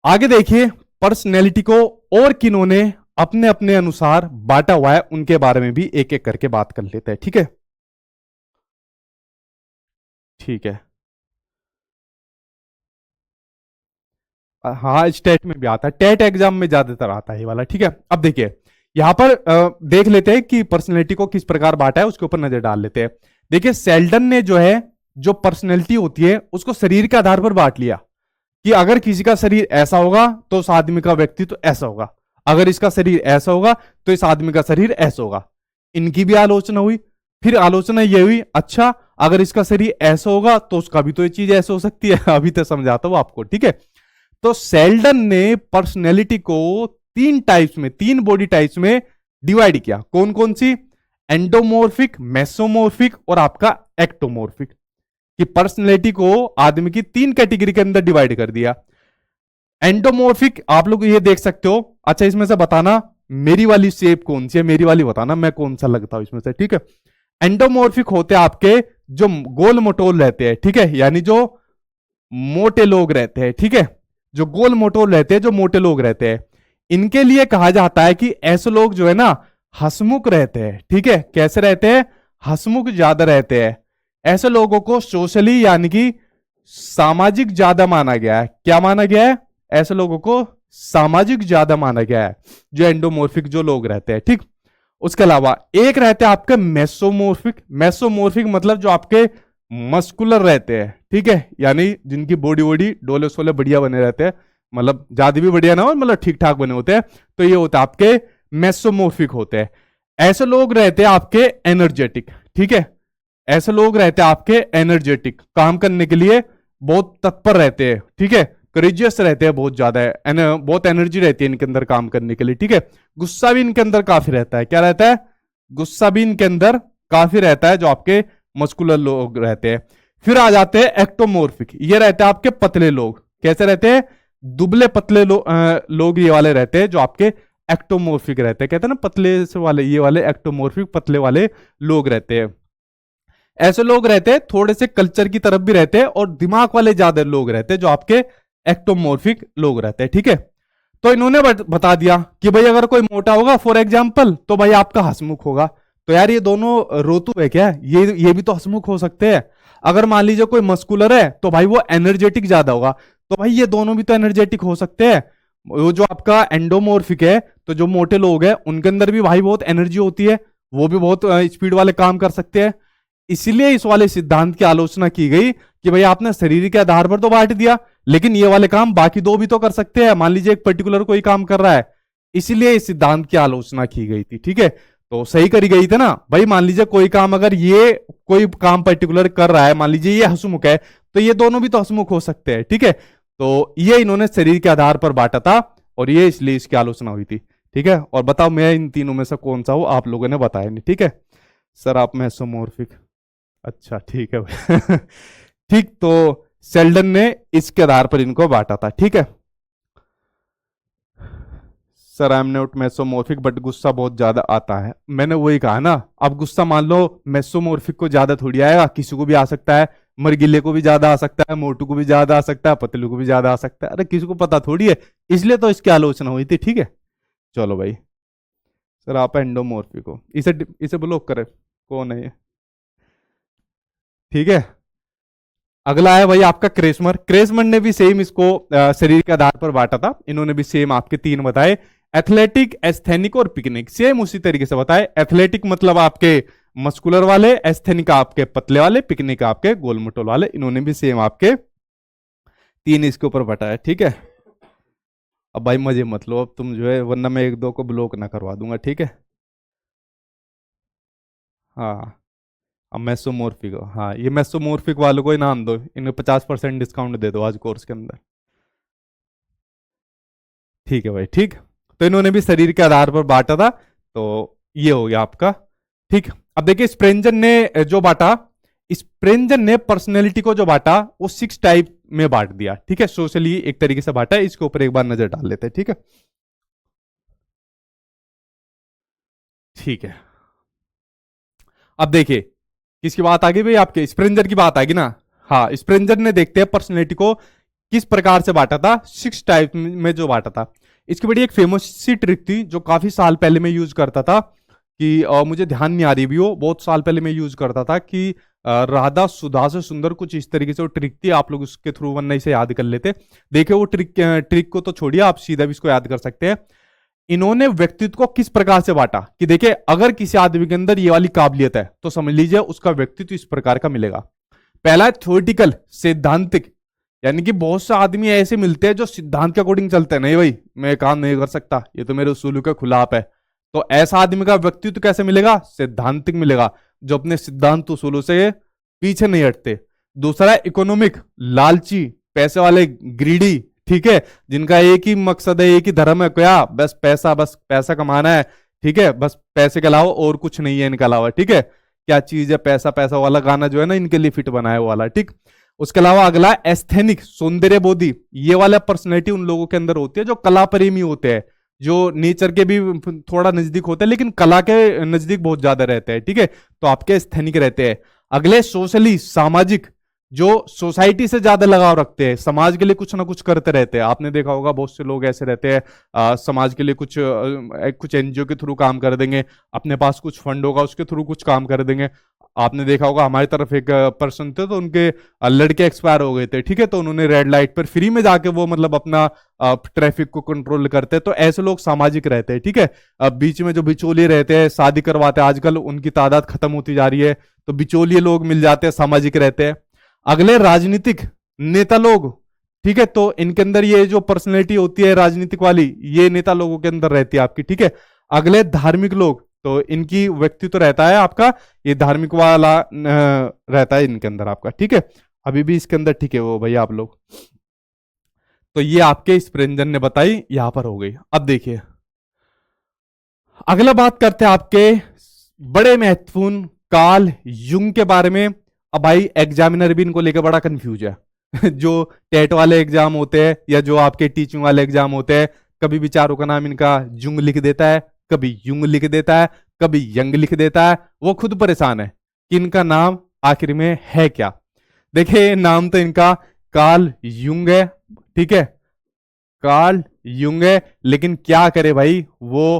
आगे देखिए, पर्सनैलिटी को और किन्होंने अपने अपने अनुसार बांटा हुआ है, उनके बारे में भी एक एक करके बात कर लेते हैं। ठीक है, ठीक है, हाँ स्टेट में भी आता है, टेट एग्जाम में ज्यादातर आता है ये वाला। ठीक है, अब देखिए यहां पर देख लेते हैं कि पर्सनैलिटी को किस प्रकार बांटा है, उसके ऊपर नजर डाल लेते हैं। देखिए सेल्डन ने जो है, जो पर्सनैलिटी होती है उसको शरीर के आधार पर बांट लिया कि अगर किसी का शरीर ऐसा होगा तो उस आदमी का व्यक्तित्व ऐसा होगा, अगर इसका शरीर ऐसा होगा तो इस आदमी का शरीर ऐसा होगा। इनकी भी आलोचना हुई। फिर आलोचना ये हुई, अच्छा अगर इसका शरीर ऐसा होगा तो उसका भी तो ये चीज ऐसे हो सकती है। अभी तो समझाता हूं आपको, ठीक है। तो सेल्डन ने पर्सनैलिटी को तीन टाइप्स में, तीन बॉडी टाइप्स में डिवाइड किया। कौन कौन सी? एंडोमॉर्फिक, मेसोमॉर्फिक और आपका एक्टोमॉर्फिक। कि पर्सनैलिटी को आदमी की तीन कैटेगरी के अंदर डिवाइड कर दिया। एंडोमॉर्फिक आप लोग ये देख सकते हो। अच्छा इसमें से बताना मेरी वाली शेप कौन सी है, मेरी वाली बताना मैं कौन सा लगता हूं इसमें से, ठीक है। एंडोमॉर्फिक होते हैं आपके जो गोल मटोल रहते हैं, ठीक है, यानी जो मोटे लोग रहते हैं, ठीक है, जो गोल मटोल रहते हैं, जो मोटे लोग रहते हैं, इनके लिए कहा जाता है कि ऐसे लोग जो है ना हंसमुख रहते हैं, ठीक है। कैसे रहते हैं? हंसमुख ज्यादा रहते हैं। ऐसे लोगों को सोशली यानी कि सामाजिक ज्यादा माना गया है। क्या माना गया है? ऐसे लोगों को सामाजिक ज्यादा माना गया है, जो एंडोमॉर्फिक जो लोग रहते हैं, ठीक। उसके अलावा एक रहते हैं आपके मेसोमॉर्फिक। मेसोमॉर्फिक मतलब जो आपके मस्कुलर रहते हैं, ठीक है, यानी जिनकी बॉडी वॉडी डोले सोले बढ़िया बने रहते हैं, मतलब ज्यादा भी बढ़िया ना हो, मतलब ठीक ठाक बने होते हैं, तो ये होता है आपके मेसोमॉर्फिक होते हैं। ऐसे लोग रहते हैं आपके एनर्जेटिक, ठीक है। ऐसे लोग रहते हैं आपके एनर्जेटिक, काम करने के लिए बहुत तत्पर रहते हैं, ठीक है, करेजियस रहते हैं, बहुत ज्यादा है, बहुत एनर्जी रहती है इनके अंदर काम करने के लिए, ठीक है। गुस्सा भी इनके अंदर काफी रहता है। क्या रहता है? गुस्सा भी इनके अंदर काफी रहता है, जो आपके मस्कुलर लोग रहते हैं। फिर आ जाते हैं एक्टोमॉर्फिक। ये रहते हैं आपके पतले लोग। कैसे रहते हैं? दुबले पतले लोग ये वाले रहते हैं, जो आपके एक्टोमॉर्फिक रहते हैं। कहते हैं ना पतले से वाले, ये वाले एक्टोमॉर्फिक पतले वाले लोग रहते हैं। ऐसे लोग रहते हैं थोड़े से कल्चर की तरफ भी रहते हैं, और दिमाग वाले ज्यादा लोग रहते हैं, जो आपके एक्टोमॉर्फिक लोग रहते हैं, ठीक है। तो इन्होंने बता दिया कि भाई अगर कोई मोटा होगा फॉर एग्जाम्पल, तो भाई आपका हंसमुख होगा। तो यार ये दोनों रोतु है क्या? ये भी तो हंसमुख हो सकते हैं। अगर मान लीजिए कोई मस्कुलर है तो भाई वो एनर्जेटिक ज्यादा होगा, तो भाई ये दोनों भी तो एनर्जेटिक हो सकते हैं। वो जो आपका एंडोमॉर्फिक है, तो जो मोटे लोग हैं उनके अंदर भी भाई बहुत एनर्जी होती है, वो भी बहुत स्पीड वाले काम कर सकते हैं। इसलिए इस वाले सिद्धांत की आलोचना की गई कि भाई आपने शरीर के आधार पर तो बांट दिया, लेकिन ये वाले काम बाकी दो भी तो कर सकते हैं। मान लीजिए एक पर्टिकुलर कोई काम कर रहा है, इसलिए इस सिद्धांत की आलोचना की गई थी, ठीक है। तो सही करी गई थी ना भाई। मान लीजिए कोई काम, अगर ये कोई काम पर्टिकुलर कर रहा है, मान लीजिए ये हंसमुख है, तो ये दोनों भी तो हंसमुख हो सकते हैं, ठीक है। तो ये इन्होंने शरीर के आधार पर बांटा था, और ये इसलिए इसकी आलोचना हुई थी, ठीक है। और बताओ मैं इन तीनों में से कौन सा हूं? आप लोगों ने बताया नहीं, ठीक है। सर आप मेसोमॉर्फिक, अच्छा ठीक है भाई। ठीक, तो सेल्डन ने इसके आधार पर इनको बांटा था, ठीक है। Sir I am not mesomorphic but गुस्सा बहुत ज्यादा आता है। मैंने वही कहा ना, अब गुस्सा मान लो मेसोमॉर्फिक को ज्यादा थोड़ी आएगा, किसी को भी आ सकता है। मरगिले को भी ज्यादा आ सकता है, मोटू को भी ज्यादा आ सकता है, पतलू को भी ज्यादा आ सकता है। अरे किसी को पता थोड़ी है, इसलिए तो इसकी आलोचना हुई थी, ठीक है। चलो भाई, सर आप एंडोमॉर्फिक हो, इसे इसे ब्लॉक करे। कौन है ये? ठीक है। अगला है भाई आपका क्रेसमर। क्रेसमर ने भी सेम इसको शरीर के आधार पर बांटा था। इन्होंने भी सेम आपके तीन बताए, एथलेटिक, एस्थेनिक और पिकनिक। सेम उसी तरीके से बताए। एथलेटिक मतलब आपके मस्कुलर वाले, एस्थेनिक आपके पतले वाले, पिकनिक आपके गोल मटोल वाले। इन्होंने भी सेम आपके तीन इसके ऊपर बताया, ठीक है। अब भाई मजे मत लो अब तुम जो है, वरना मैं एक दो को ब्लॉक ना करवा दूंगा, ठीक है। हाँ, अब मेसोमॉर्फिक हो, हाँ ये मेसोमॉर्फिक वालों को ही नाम दो, इन्हें 50% डिस्काउंट दे दो आज कोर्स के अंदर, ठीक है भाई, ठीक। तो इन्होंने भी शरीर के आधार पर बांटा था, तो ये हो गया आपका, ठीक। अब देखिए स्प्रेंजन ने जो बांटा, स्प्रेंजन ने पर्सनैलिटी को जो बांटा वो 6 टाइप में बांट दिया, ठीक है। सोशली एक तरीके से बांटा है, इसके ऊपर एक बार नजर डाल लेते हैं, ठीक है। ठीक है, अब देखिए किसकी बात आ गई भाई, आपके स्प्रेंजर की बात आ गई ना। हाँ, स्प्रेंजर ने देखते हैं पर्सनैलिटी को किस प्रकार से बांटा था, 6 टाइप में जो बांटा था। इसकी बड़ी एक फेमस सी ट्रिक थी जो काफी साल पहले मैं यूज करता था, कि मुझे ध्यान नहीं आ रही भी, वो बहुत साल पहले मैं यूज करता था, कि राधा सुधा से सुंदर, कुछ इस तरीके से वो ट्रिक थी। आप लोग उसके थ्रू वरना इसे याद कर लेते। देखिए वो ट्रिक को तो छोड़िए, आप सीधा भी इसको याद कर सकते हैं। इन्होंने व्यक्तित्व को किस प्रकार से बांटा कि देखिए अगर किसी आदमी के अंदर ये वाली काबिलियत है तो समझ लीजिए उसका व्यक्तित्व इस प्रकार का मिलेगा। पहला है थ्योरेटिकल, सैद्धांतिक, यानी कि बहुत से आदमी ऐसे मिलते हैं जो सिद्धांत के अकॉर्डिंग चलते हैं, नहीं भाई मैं काम नहीं कर सकता, ये तो मेरे उसूलों के खिलाफ है। तो ऐसा आदमी का व्यक्तित्व कैसे मिलेगा? सैद्धांतिक मिलेगा, जो अपने सिद्धांत उसूलों से पीछे नहीं हटते। दूसरा है इकोनॉमिक, लालची, पैसे वाले, ग्रीडी, ठीक है, जिनका एक ही मकसद है, एक ही धर्म है, क्या बस पैसा कमाना है, ठीक है, बस पैसे के अलावा और कुछ नहीं है इनके अलावा, ठीक है। क्या चीज है पैसा, पैसा वाला गाना जो है ना इनके लिए फिट बना है वो वाला, ठीक। उसके अलावा अगला एस्थेनिक, सौंदर्य बोधी, ये वाला पर्सनैलिटी उन लोगों के अंदर होती है जो कला प्रेमी होते हैं, जो नेचर के भी थोड़ा नजदीक होते हैं लेकिन कला के नजदीक बहुत ज्यादा रहते हैं, ठीक है, तो आपके एस्थेनिक रहते हैं। अगले सोशली, सामाजिक, जो सोसाइटी से ज्यादा लगाव रखते हैं, समाज के लिए कुछ ना कुछ करते रहते हैं। आपने देखा होगा बहुत से लोग ऐसे रहते हैं, समाज के लिए कुछ एनजीओ के थ्रू काम कर देंगे, अपने पास कुछ फंड होगा उसके थ्रू कुछ काम कर देंगे। आपने देखा होगा हमारी तरफ एक पर्सन थे तो उनके लड़के एक्सपायर हो गए थे, ठीक है, तो उन्होंने रेड लाइट पर फ्री में जाके वो मतलब अपना ट्रैफिक को कंट्रोल करते हैं। तो ऐसे लोग सामाजिक रहते हैं, ठीक है। अब बीच में जो बिचौलिए रहते हैं, शादी करवाते हैं, आजकल उनकी तादाद खत्म होती जा रही है, तो बिचौलिए लोग मिल जाते हैं, सामाजिक रहते हैं। अगले राजनीतिक, नेता लोग, ठीक है, तो इनके अंदर ये जो पर्सनैलिटी होती है राजनीतिक वाली, ये नेता लोगों के अंदर रहती है आपकी, ठीक है। अगले धार्मिक लोग, तो इनकी व्यक्तित्व तो रहता है आपका ये धार्मिक वाला रहता है इनके अंदर आपका, ठीक है। अभी भी इसके अंदर, ठीक है, वो भैया आप लोग, तो ये आपके इस प्रेंजन ने बताई यहां पर हो गई। अब देखिए अगला बात करते हैं आपके बड़े महत्वपूर्ण कार्ल युंग के बारे में। अब भाई एग्जामिनर भी इनको लेकर बड़ा कंफ्यूज है जो टेट वाले एग्जाम होते हैं या जो आपके टीचिंग वाले एग्जाम होते हैं, कभी विचारों का नाम इनका जुंग लिख देता है, कभी युंग लिख देता है, कभी यंग लिख देता है। वो खुद परेशान है कि इनका नाम आखिर में है क्या। देखिए नाम तो इनका कार्ल युंग है, ठीक है, कार्ल युंग है, लेकिन क्या करे भाई, वो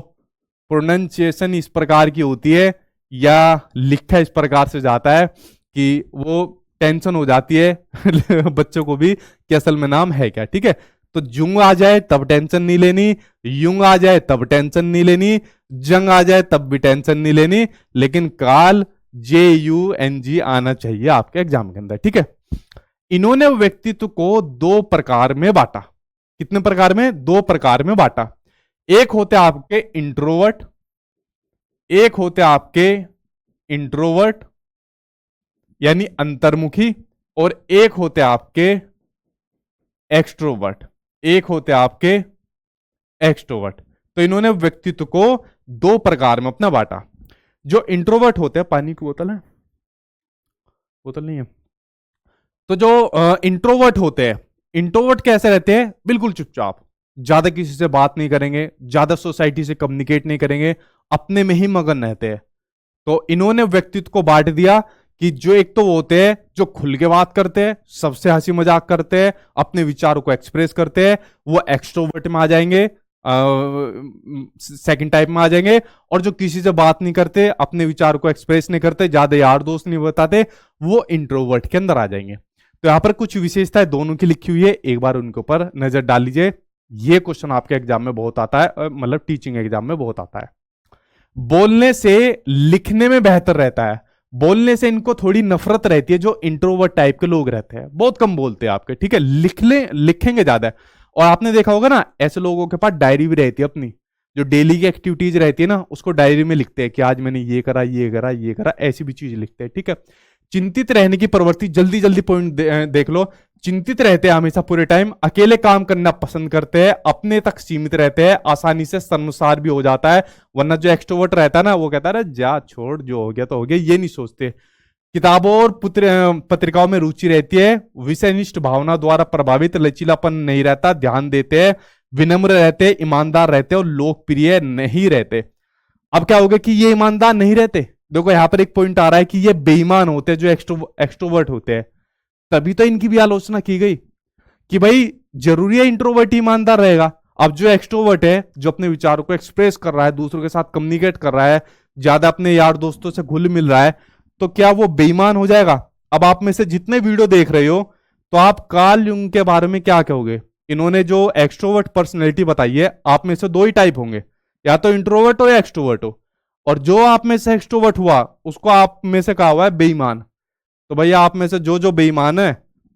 प्रोनाउंसिएशन इस प्रकार की होती है या लिखा इस प्रकार से जाता है कि वो टेंशन हो जाती है बच्चों को भी कि असल में नाम है क्या, ठीक है। तो जुंग आ जाए तब टेंशन नहीं लेनी, युंग आ जाए तब टेंशन नहीं लेनी, जंग आ जाए तब भी टेंशन नहीं लेनी, लेकिन काल JUNG आना चाहिए आपके एग्जाम के अंदर, ठीक है। इन्होंने व्यक्तित्व को दो प्रकार में बांटा। कितने प्रकार में? दो प्रकार में बांटा। एक होते आपके इंट्रोवर्ट, एक होते आपके इंट्रोवर्ट यानी अंतर्मुखी, और एक होते आपके एक्सट्रोवर्ट, एक होते आपके एक्सट्रोवर्ट। तो इन्होंने व्यक्तित्व को दो प्रकार में अपना बांटा। जो इंट्रोवर्ट होते हैं, पानी की बोतल है, बोतल नहीं है, तो जो इंट्रोवर्ट होते हैं, इंट्रोवर्ट कैसे रहते हैं? बिल्कुल चुपचाप, ज्यादा किसी से बात नहीं करेंगे, ज्यादा सोसाइटी से कम्युनिकेट नहीं करेंगे, अपने में ही मगन रहते हैं। तो इन्होंने व्यक्तित्व को बांट दिया कि जो एक तो वो होते हैं जो खुल के बात करते हैं, सबसे हंसी मजाक करते हैं, अपने विचारों को एक्सप्रेस करते हैं, वो एक्सट्रोवर्ट में आ जाएंगे, सेकंड टाइप में आ जाएंगे। और जो किसी से बात नहीं करते, अपने विचारों को एक्सप्रेस नहीं करते, ज्यादा यार दोस्त नहीं बताते, वो इंट्रोवर्ट के अंदर आ जाएंगे। तो यहां पर कुछ विशेषताएं दोनों की लिखी हुई है, एक बार उनके ऊपर नजर डाल लीजिए। ये क्वेश्चन आपके एग्जाम में बहुत आता है, मतलब टीचिंग एग्जाम में बहुत आता है। बोलने से लिखने में बेहतर रहता है। बोलने से इनको थोड़ी नफरत रहती है, जो इंट्रोवर्ट टाइप के लोग रहते हैं, बहुत कम बोलते हैं आपके, ठीक है, लिखेंगे ज्यादा। और आपने देखा होगा ना, ऐसे लोगों के पास डायरी भी रहती है अपनी, जो डेली की एक्टिविटीज रहती है ना, उसको डायरी में लिखते हैं कि आज मैंने ये करा, ये करा, ये करा, ऐसी भी चीज लिखते हैं, ठीक है। चिंतित रहने की प्रवृत्ति, जल्दी जल्दी पॉइंट देख लो, चिंतित रहते हैं हमेशा पूरे टाइम, अकेले काम करना पसंद करते हैं, अपने तक सीमित रहते हैं, आसानी से शर्मसार भी हो जाता है। वरना जो एक्सट्रोवर्ट रहता है ना, वो कहता है जा छोड़, जो हो गया तो हो गया, ये नहीं सोचते। किताबों और पत्रिकाओं में रुचि रहती है, विषयनिष्ठ भावना द्वारा प्रभावित, लचीलापन नहीं रहता, ध्यान देते हैं, विनम्र रहते हैं, ईमानदार रहते हैं और लोकप्रिय नहीं रहते। अब क्या होगा कि ये ईमानदार नहीं रहते, देखो यहां पर एक पॉइंट आ रहा है कि ये बेईमान होते हैं जो एक्सट्रोवर्ट होते हैं। तभी तो इनकी भी आलोचना की गई कि भाई जरूरी है इंट्रोवर्ट ईमानदार रहेगा। अब जो एक्सट्रोवर्ट है, जो अपने विचारों को एक्सप्रेस कर रहा है, दूसरों के साथ कम्युनिकेट कर रहा है, ज्यादा अपने यार दोस्तों से घुल मिल रहा है, तो क्या वो बेईमान हो जाएगा? अब आप में से जितने वीडियो देख रहे हो, तो आप कार्ल युंग के बारे में क्या कहोगे? इन्होंने जो एक्सट्रोवर्ट पर्सनैलिटी बताई है, आप में से दो ही टाइप होंगे, या तो इंट्रोवर्ट हो या एक्सट्रोवर्ट हो। और जो आप में से एक्सट्रोवर्ट हुआ उसको आप में से कहा हुआ है बेईमान। तो भैया आप में से जो जो बेईमान है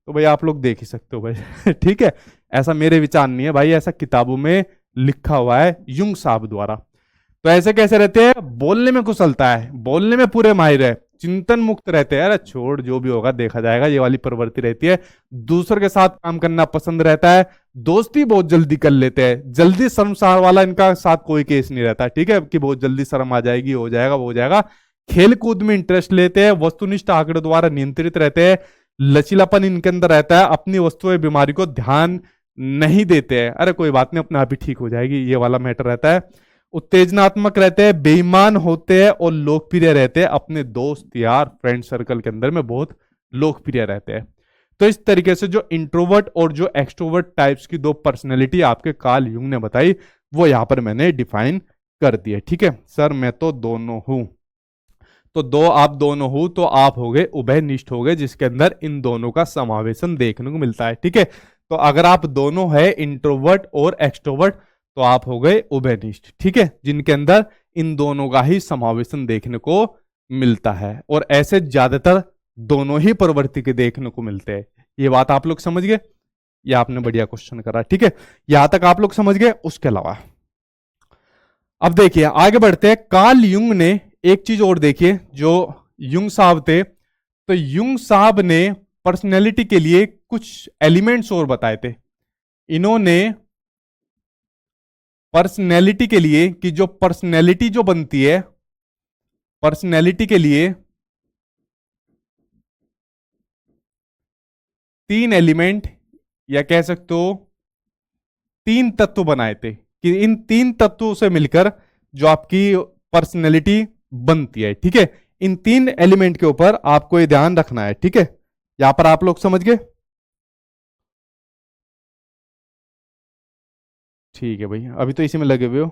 तो भैया आप लोग देख ही सकते हो भाई ठीक है, ऐसा मेरे विचार नहीं है भाई, ऐसा किताबों में लिखा हुआ है युंग साहब द्वारा। तो ऐसे कैसे रहते हैं, बोलने में कुशलता है, बोलने में पूरे माहिर है, चिंतन मुक्त रहते हैं, अरे छोड़ जो भी होगा देखा जाएगा, ये वाली प्रवृत्ति रहती है। दूसरों के साथ काम करना पसंद रहता है, दोस्ती बहुत जल्दी कर लेते हैं, जल्दी शर्मसार वाला इनका साथ कोई केस नहीं रहता, ठीक है, कि बहुत जल्दी शर्म आ जाएगी, हो जाएगा वो हो जाएगा। खेल कूद में इंटरेस्ट लेते हैं, वस्तुनिष्ठ आंकड़ों द्वारा नियंत्रित रहते हैं, लचीलापन इनके अंदर रहता है, अपनी वस्तु बीमारी को ध्यान नहीं देते हैं, अरे कोई बात नहीं अपने आप ही ठीक हो जाएगी, ये वाला मैटर रहता है। उत्तेजनात्मक रहते हैं, बेईमान होते हैं और लोकप्रिय रहते हैं, अपने दोस्त यार फ्रेंड सर्कल के अंदर में बहुत लोकप्रिय रहते हैं। तो इस तरीके से जो इंट्रोवर्ट और जो एक्सट्रोवर्ट टाइप्स की दो पर्सनैलिटी आपके कार्ल युंग ने बताई वो यहां पर मैंने डिफाइन कर दी है। ठीक है सर, मैं तो दोनों हूं, तो दो आप दोनों हो तो आप हो गए उभयनिष्ठ हो गए, जिसके अंदर इन दोनों का समावेशन देखने को मिलता है। ठीक है, तो अगर आप दोनों है इंट्रोवर्ट और एक्सट्रोवर्ट तो आप हो गए उभयनिष्ठ, ठीक है, जिनके अंदर इन दोनों का ही समावेशन देखने को मिलता है। और ऐसे ज्यादातर दोनों ही प्रवृत्ति के देखने को मिलते हैं। ये बात आप लोग समझ गए, ये आपने बढ़िया क्वेश्चन करा। ठीक है, यहां तक आप लोग समझ गए। उसके अलावा अब देखिए आगे बढ़ते हैं। कार्ल युंग ने एक चीज और देखिए, जो युंग साहब थे, तो युंग साहब ने पर्सनैलिटी के लिए कुछ एलिमेंट्स और बताए थे। इन्होंने पर्सनैलिटी के लिए कि जो पर्सनैलिटी जो बनती है, पर्सनैलिटी के लिए 3 एलिमेंट या कह सकते हो 3 तत्व बनाए थे, कि इन 3 तत्वों से मिलकर जो आपकी पर्सनैलिटी बनती है। ठीक है, इन 3 एलिमेंट के ऊपर आपको ये ध्यान रखना है। ठीक है, यहां पर आप लोग समझ गए। ठीक है भाई, अभी तो इसी में लगे हुए हो।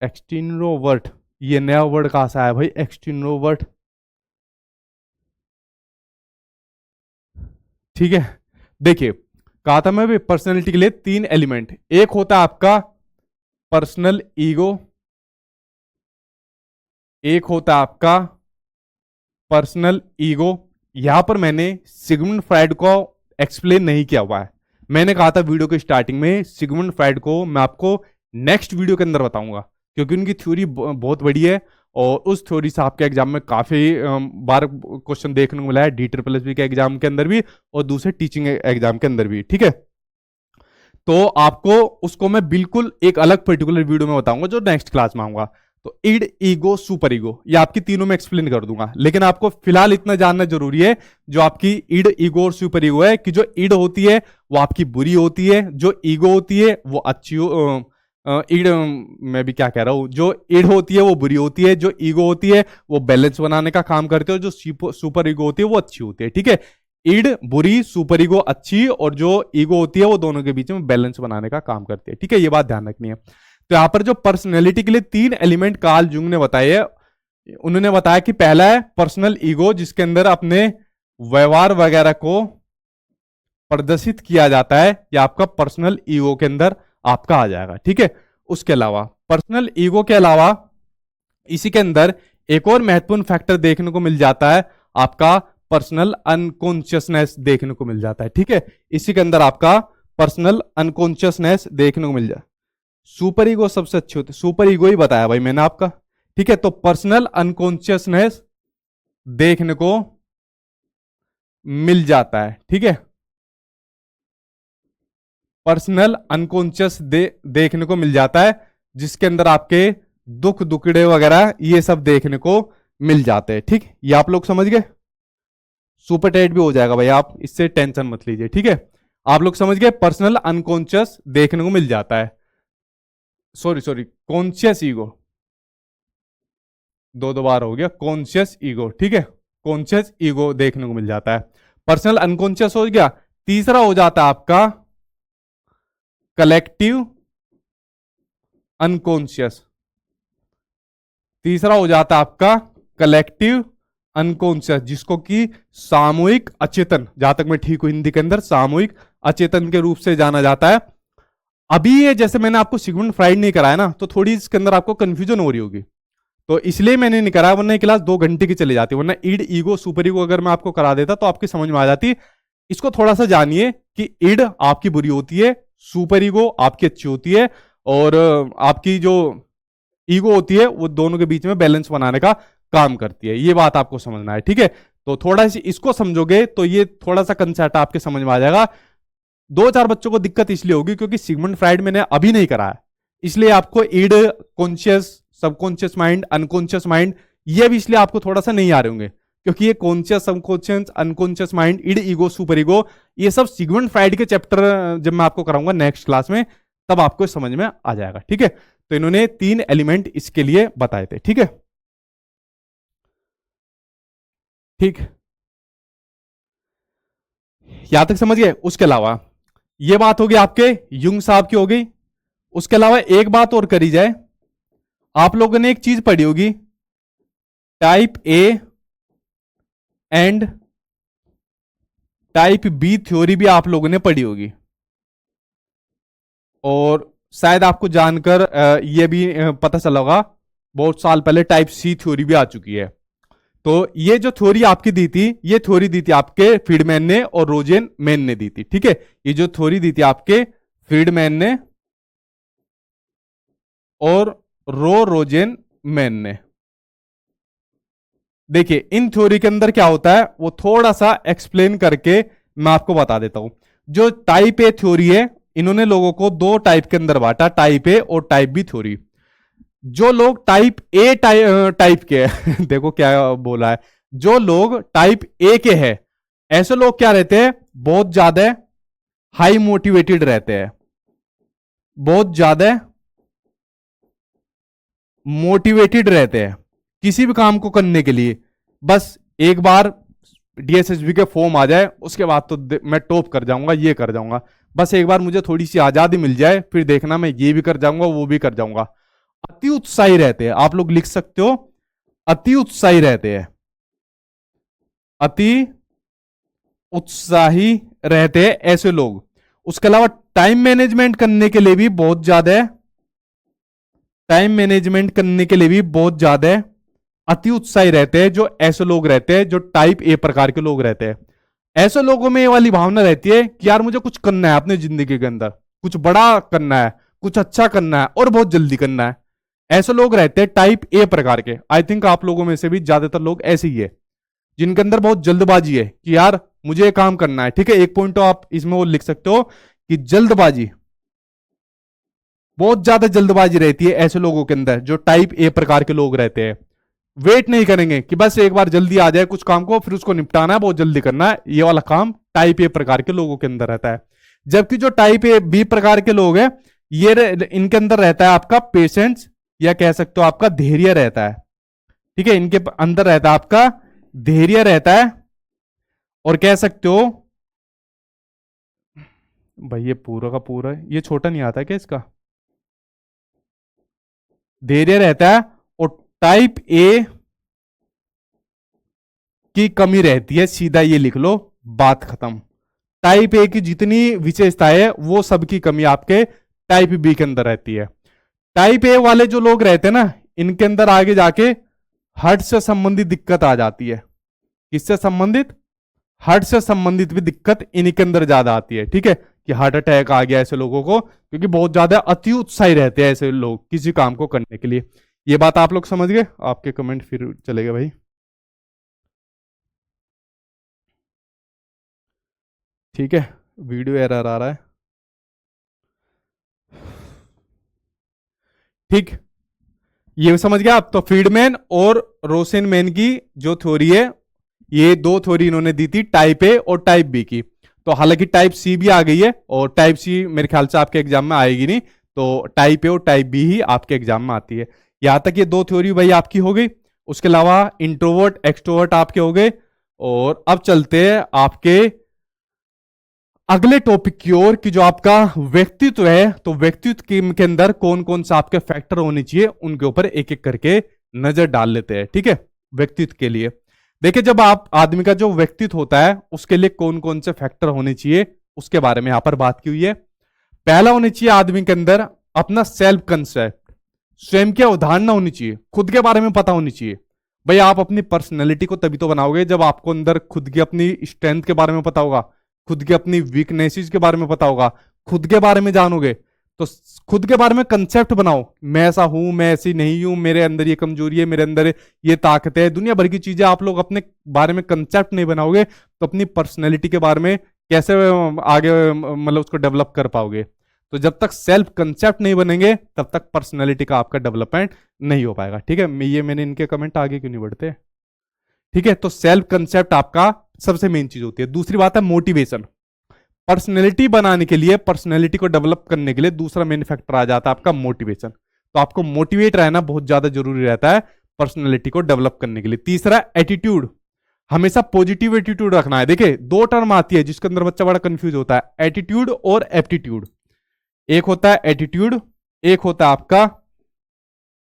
एक्सट्रोवर्ट, ये नया वर्ड कहां से आया भाई एक्सट्रोवर्ट? ठीक है, देखिए कहा था मैं भी पर्सनैलिटी के लिए 3 एलिमेंट, एक होता है आपका पर्सनल ईगो, एक होता है आपका पर्सनल ईगो। यहां पर मैंने सिगमंड फ्राइड को एक्सप्लेन नहीं किया हुआ है। मैंने कहा था वीडियो के स्टार्टिंग में सिगमंड फ्राइड को मैं आपको नेक्स्ट वीडियो के अंदर बताऊंगा, क्योंकि उनकी थ्योरी बहुत बड़ी है और उस थ्योरी से आपके एग्जाम में काफी बार क्वेश्चन देखने को मिला है, DSSB के एग्जाम के अंदर भी और दूसरे टीचिंग एग्जाम के अंदर भी। ठीक है, तो आपको उसको मैं बिल्कुल एक अलग पर्टिकुलर वीडियो में बताऊंगा जो नेक्स्ट क्लास में आऊंगा। तो इड, ईगो, सुपर ईगो, ये आपकी तीनों में एक्सप्लेन कर दूंगा, लेकिन आपको फिलहाल इतना जानना जरूरी है जो आपकी इड, ईगो और सुपर ईगो है, कि जो इड होती है वो आपकी बुरी होती है, जो ईगो होती है वो अच्छी इड, मैं भी क्या कह रहा हूं, जो इड होती है वो बुरी होती है, जो ईगो होती है वो बैलेंस बनाने का काम करते हो, जो सुपर ईगो होती है वो अच्छी होती है। ठीक है, इड बुरी, सुपर ईगो अच्छी, और जो ईगो होती है वो दोनों के बीच में बैलेंस बनाने का काम करती है। ठीक है, ये बात ध्यान रखनी है। तो यहां पर जो पर्सनैलिटी के लिए 3 एलिमेंट कार्ल जुंग ने बताए है, उन्होंने बताया कि पहला है पर्सनल ईगो, जिसके अंदर अपने व्यवहार वगैरह को प्रदर्शित किया जाता है, या आपका पर्सनल ईगो के अंदर आपका आ जाएगा। ठीक है, उसके अलावा पर्सनल ईगो के अलावा इसी के अंदर एक और महत्वपूर्ण फैक्टर देखने को मिल जाता है, आपका पर्सनल अनकॉन्शियसनेस देखने को मिल जाता है। ठीक है, इसी के अंदर आपका पर्सनल अनकॉन्शियसनेस देखने को मिल जाए। सुपर ईगो सबसे अच्छी होती है, सुपर ईगो ही बताया भाई मैंने आपका। ठीक है, तो पर्सनल अनकॉन्शियसनेस देखने को मिल जाता है। ठीक है, पर्सनल अनकॉन्शियस देखने को मिल जाता है, जिसके अंदर आपके दुख दुखड़े वगैरह ये सब देखने को मिल जाते हैं। ठीक, ये आप लोग समझ गए। सुपर टेट भी हो जाएगा भाई, आप इससे टेंशन मत लीजिए। ठीक है, आप लोग समझ गए, पर्सनल अनकॉन्शियस देखने को मिल जाता है, सॉरी कॉन्शियस ईगो, दो बार हो गया, कॉन्शियस ईगो। ठीक है, कॉन्शियस ईगो देखने को मिल जाता है, पर्सनल अनकॉन्शियस हो गया। तीसरा हो जाता है आपका कलेक्टिव अनकॉन्शियस, तीसरा हो जाता है आपका कलेक्टिव अनकॉन्शियस, जिसको कि सामूहिक अचेतन, जहां तक मैं ठीक हूं हिंदी के अंदर, सामूहिक अचेतन के रूप से जाना जाता है। अभी ये जैसे मैंने आपको सिगमंड फ्राइड नहीं कराया ना, तो थोड़ी इसके अंदर आपको कंफ्यूजन हो रही होगी, तो इसलिए मैंने नहीं कराया, वरना ये क्लास 2 घंटे की चली जाती, वरना ईड ईगो सुपर ईगो अगर मैं आपको करा देता तो आपकी समझ में आ जाती। इसको थोड़ा सा जानिए कि ईड आपकी बुरी होती है, सुपर ईगो आपकी अच्छी होती है, और आपकी जो ईगो होती है वो दोनों के बीच में बैलेंस बनाने का काम करती है। ये बात आपको समझना है, ठीक है। तो थोड़ा सी इसको समझोगे तो ये थोड़ा सा कंसेप्ट आपके समझ में आ जाएगा। 2-4 बच्चों को दिक्कत इसलिए होगी क्योंकि सिगमंड फ्राइड मैंने अभी नहीं कराया, इसलिए आपको id, conscious, subconscious mind, unconscious mind, ये भी इसलिए आपको थोड़ा सा नहीं आ रहे होंगे, क्योंकि ये conscious, subconscious, unconscious mind, id, ego, super ego, ये सब सिगमंड फ्राइड के चैप्टर जब मैं आपको कराऊंगा नेक्स्ट क्लास में, तब आपको समझ में आ जाएगा, ठीक है। तो इन्होंने 3 एलिमेंट इसके लिए बताए थे, ठीक है। ठीक, यहां तक समझ गए। उसके अलावा ये बात होगी आपके युंग साहब की हो गई। उसके अलावा एक बात और करी जाए, आप लोगों ने एक चीज पढ़ी होगी, type A and type B theory भी आप लोगों ने पढ़ी होगी, और शायद आपको जानकर यह भी पता चला होगा बहुत साल पहले टाइप सी थ्योरी भी आ चुकी है। तो ये जो थ्योरी आपकी दी थी, ये थ्योरी दी थी आपके फ्रीडमैन ने और रोजेनमैन ने दी थी, ठीक है। ये जो थ्योरी दी थी आपके फ्रीडमैन ने और रोजेनमैन ने। देखिए इन थ्योरी के अंदर क्या होता है वो थोड़ा सा एक्सप्लेन करके मैं आपको बता देता हूं। जो टाइप ए थ्योरी है, इन्होंने लोगों को 2 टाइप के अंदर बांटा, टाइप ए और टाइप बी थ्योरी। जो लोग टाइप ए टाइप के हैं देखो क्या बोला है, जो लोग टाइप ए के हैं, ऐसे लोग क्या रहते हैं, बहुत ज्यादा हाई मोटिवेटेड रहते हैं, बहुत ज्यादा मोटिवेटेड रहते हैं किसी भी काम को करने के लिए। बस एक बार डीएसएसबी के फॉर्म आ जाए उसके बाद तो मैं टॉप कर जाऊंगा, ये कर जाऊंगा, बस एक बार मुझे थोड़ी सी आजादी मिल जाए, फिर देखना मैं ये भी कर जाऊंगा, वो भी कर जाऊंगा। अति उत्साही रहते हैं, आप लोग लिख सकते हो, अति उत्साही रहते हैं, अति उत्साही रहते हैं ऐसे लोग। उसके अलावा टाइम मैनेजमेंट करने के लिए भी बहुत ज्यादा, टाइम मैनेजमेंट करने के लिए भी बहुत ज्यादा अति उत्साही रहते हैं, जो ऐसे लोग रहते हैं जो टाइप ए प्रकार के लोग रहते हैं। ऐसे लोगों में ये वाली भावना रहती है कि यार मुझे कुछ करना है अपनी जिंदगी के अंदर, कुछ बड़ा करना है, कुछ अच्छा करना है और बहुत जल्दी करना है। ऐसे लोग रहते हैं टाइप ए प्रकार के। आई थिंक आप लोगों में से भी ज्यादातर लोग ऐसे ही है, जिनके अंदर बहुत जल्दबाजी है कि यार मुझे ये काम करना है, ठीक है। एक पॉइंट तो आप इसमें वो लिख सकते हो कि जल्दबाजी, बहुत ज्यादा जल्दबाजी रहती है ऐसे लोगों के अंदर जो टाइप ए प्रकार के लोग रहते हैं। वेट नहीं करेंगे कि बस एक बार जल्दी आ जाए कुछ काम को, फिर उसको निपटाना है, बहुत जल्दी करना है, ये वाला काम टाइप ए प्रकार के लोगों के अंदर रहता है। जबकि जो टाइप ए बी प्रकार के लोग हैं, ये इनके अंदर रहता है आपका पेशेंस, या कह सकते हो आपका धैर्य रहता है, ठीक है। इनके अंदर रहता है आपका धैर्य रहता है, और कह सकते हो भाई ये पूरा का पूरा, ये छोटा नहीं आता क्या इसका, धैर्य रहता है। और टाइप ए की कमी रहती है, सीधा ये लिख लो, बात खत्म। टाइप ए की जितनी विशेषताएं है वो सबकी कमी आपके टाइप बी के अंदर रहती है। टाइप ए वाले जो लोग रहते हैं ना, इनके अंदर आगे जाके हार्ट से संबंधित दिक्कत आ जाती है। किससे संबंधित? हार्ट से संबंधित भी दिक्कत इन्हीं के अंदर ज्यादा आती है, ठीक है, कि हार्ट अटैक आ गया ऐसे लोगों को, क्योंकि बहुत ज्यादा अति उत्साही रहते हैं ऐसे लोग किसी काम को करने के लिए। ये बात आप लोग समझ गए? आपके कमेंट फिर चलेगा भाई। ठीक है, वीडियो एरर आ रहा है। ठीक, ये समझ गया आप। तो फ्रीडमैन और रोसेनमैन की जो थ्योरी है, ये 2 थ्योरी इन्होंने दी थी, टाइप ए और टाइप बी की। तो हालांकि टाइप सी भी आ गई है, और टाइप सी मेरे ख्याल से आपके एग्जाम में आएगी नहीं, तो टाइप ए और टाइप बी ही आपके एग्जाम में आती है। यहां तक ये 2 थ्योरी भाई आपकी हो गई। उसके अलावा इंट्रोवर्ट एक्सट्रोवर्ट आपके हो गए। और अब चलते हैं आपके अगले टॉपिक की ओर, कि जो आपका व्यक्तित्व है, तो व्यक्तित्व के अंदर कौन कौन सा आपके फैक्टर होने चाहिए, उनके ऊपर एक एक करके नजर डाल लेते हैं, ठीक है। व्यक्तित्व के लिए देखिए, जब आप आदमी का जो व्यक्तित्व होता है उसके लिए कौन कौन से फैक्टर होने चाहिए उसके बारे में यहां पर बात की हुई है। पहला होनी चाहिए आदमी के अंदर अपना सेल्फ कंसेप्ट, स्वयं की अवधारणा होनी चाहिए, खुद के बारे में पता होनी चाहिए। भाई आप अपनी पर्सनैलिटी को तभी तो बनाओगे जब आपको अंदर खुद की अपनी स्ट्रेंथ के बारे में पता होगा, खुद की अपनी वीकनेसेस के बारे में पता होगा, खुद के बारे में जानोगे। तो खुद के बारे में कंसेप्ट बनाओ, मैं ऐसा हूं, मैं ऐसी नहीं हूं, मेरे अंदर ये कमजोरी है, मेरे अंदर ये ताकत है, दुनिया भर की चीजें आप लोग अपने बारे में कंसेप्ट नहीं बनाओगे तो अपनी पर्सनैलिटी के बारे में कैसे आगे मतलब उसको डेवलप कर पाओगे। तो जब तक सेल्फ कंसेप्ट नहीं बनेंगे तब तक पर्सनैलिटी का आपका डेवलपमेंट नहीं हो पाएगा। ठीक है, ये मैंने इनके कमेंट आगे क्यों नहीं बढ़ते। ठीक है, तो सेल्फ कंसेप्ट आपका सबसे मेन चीज होती है। दूसरी बात है मोटिवेशन। पर्सनैलिटी बनाने के लिए, पर्सनैलिटी को डेवलप करने के लिए दूसरा मेन फैक्टर आ जाता है आपका मोटिवेशन। तो आपको मोटिवेट रहना बहुत ज्यादा जरूरी रहता है पर्सनैलिटी को डेवलप करने के लिए। तीसरा एटीट्यूड, हमेशा पॉजिटिव एटीट्यूड रखना है। देखिए दो टर्म आती है जिसके अंदर बच्चा बड़ा कंफ्यूज होता है, एटीट्यूड और एप्टीट्यूड। एक होता है एटीट्यूड, एक होता है आपका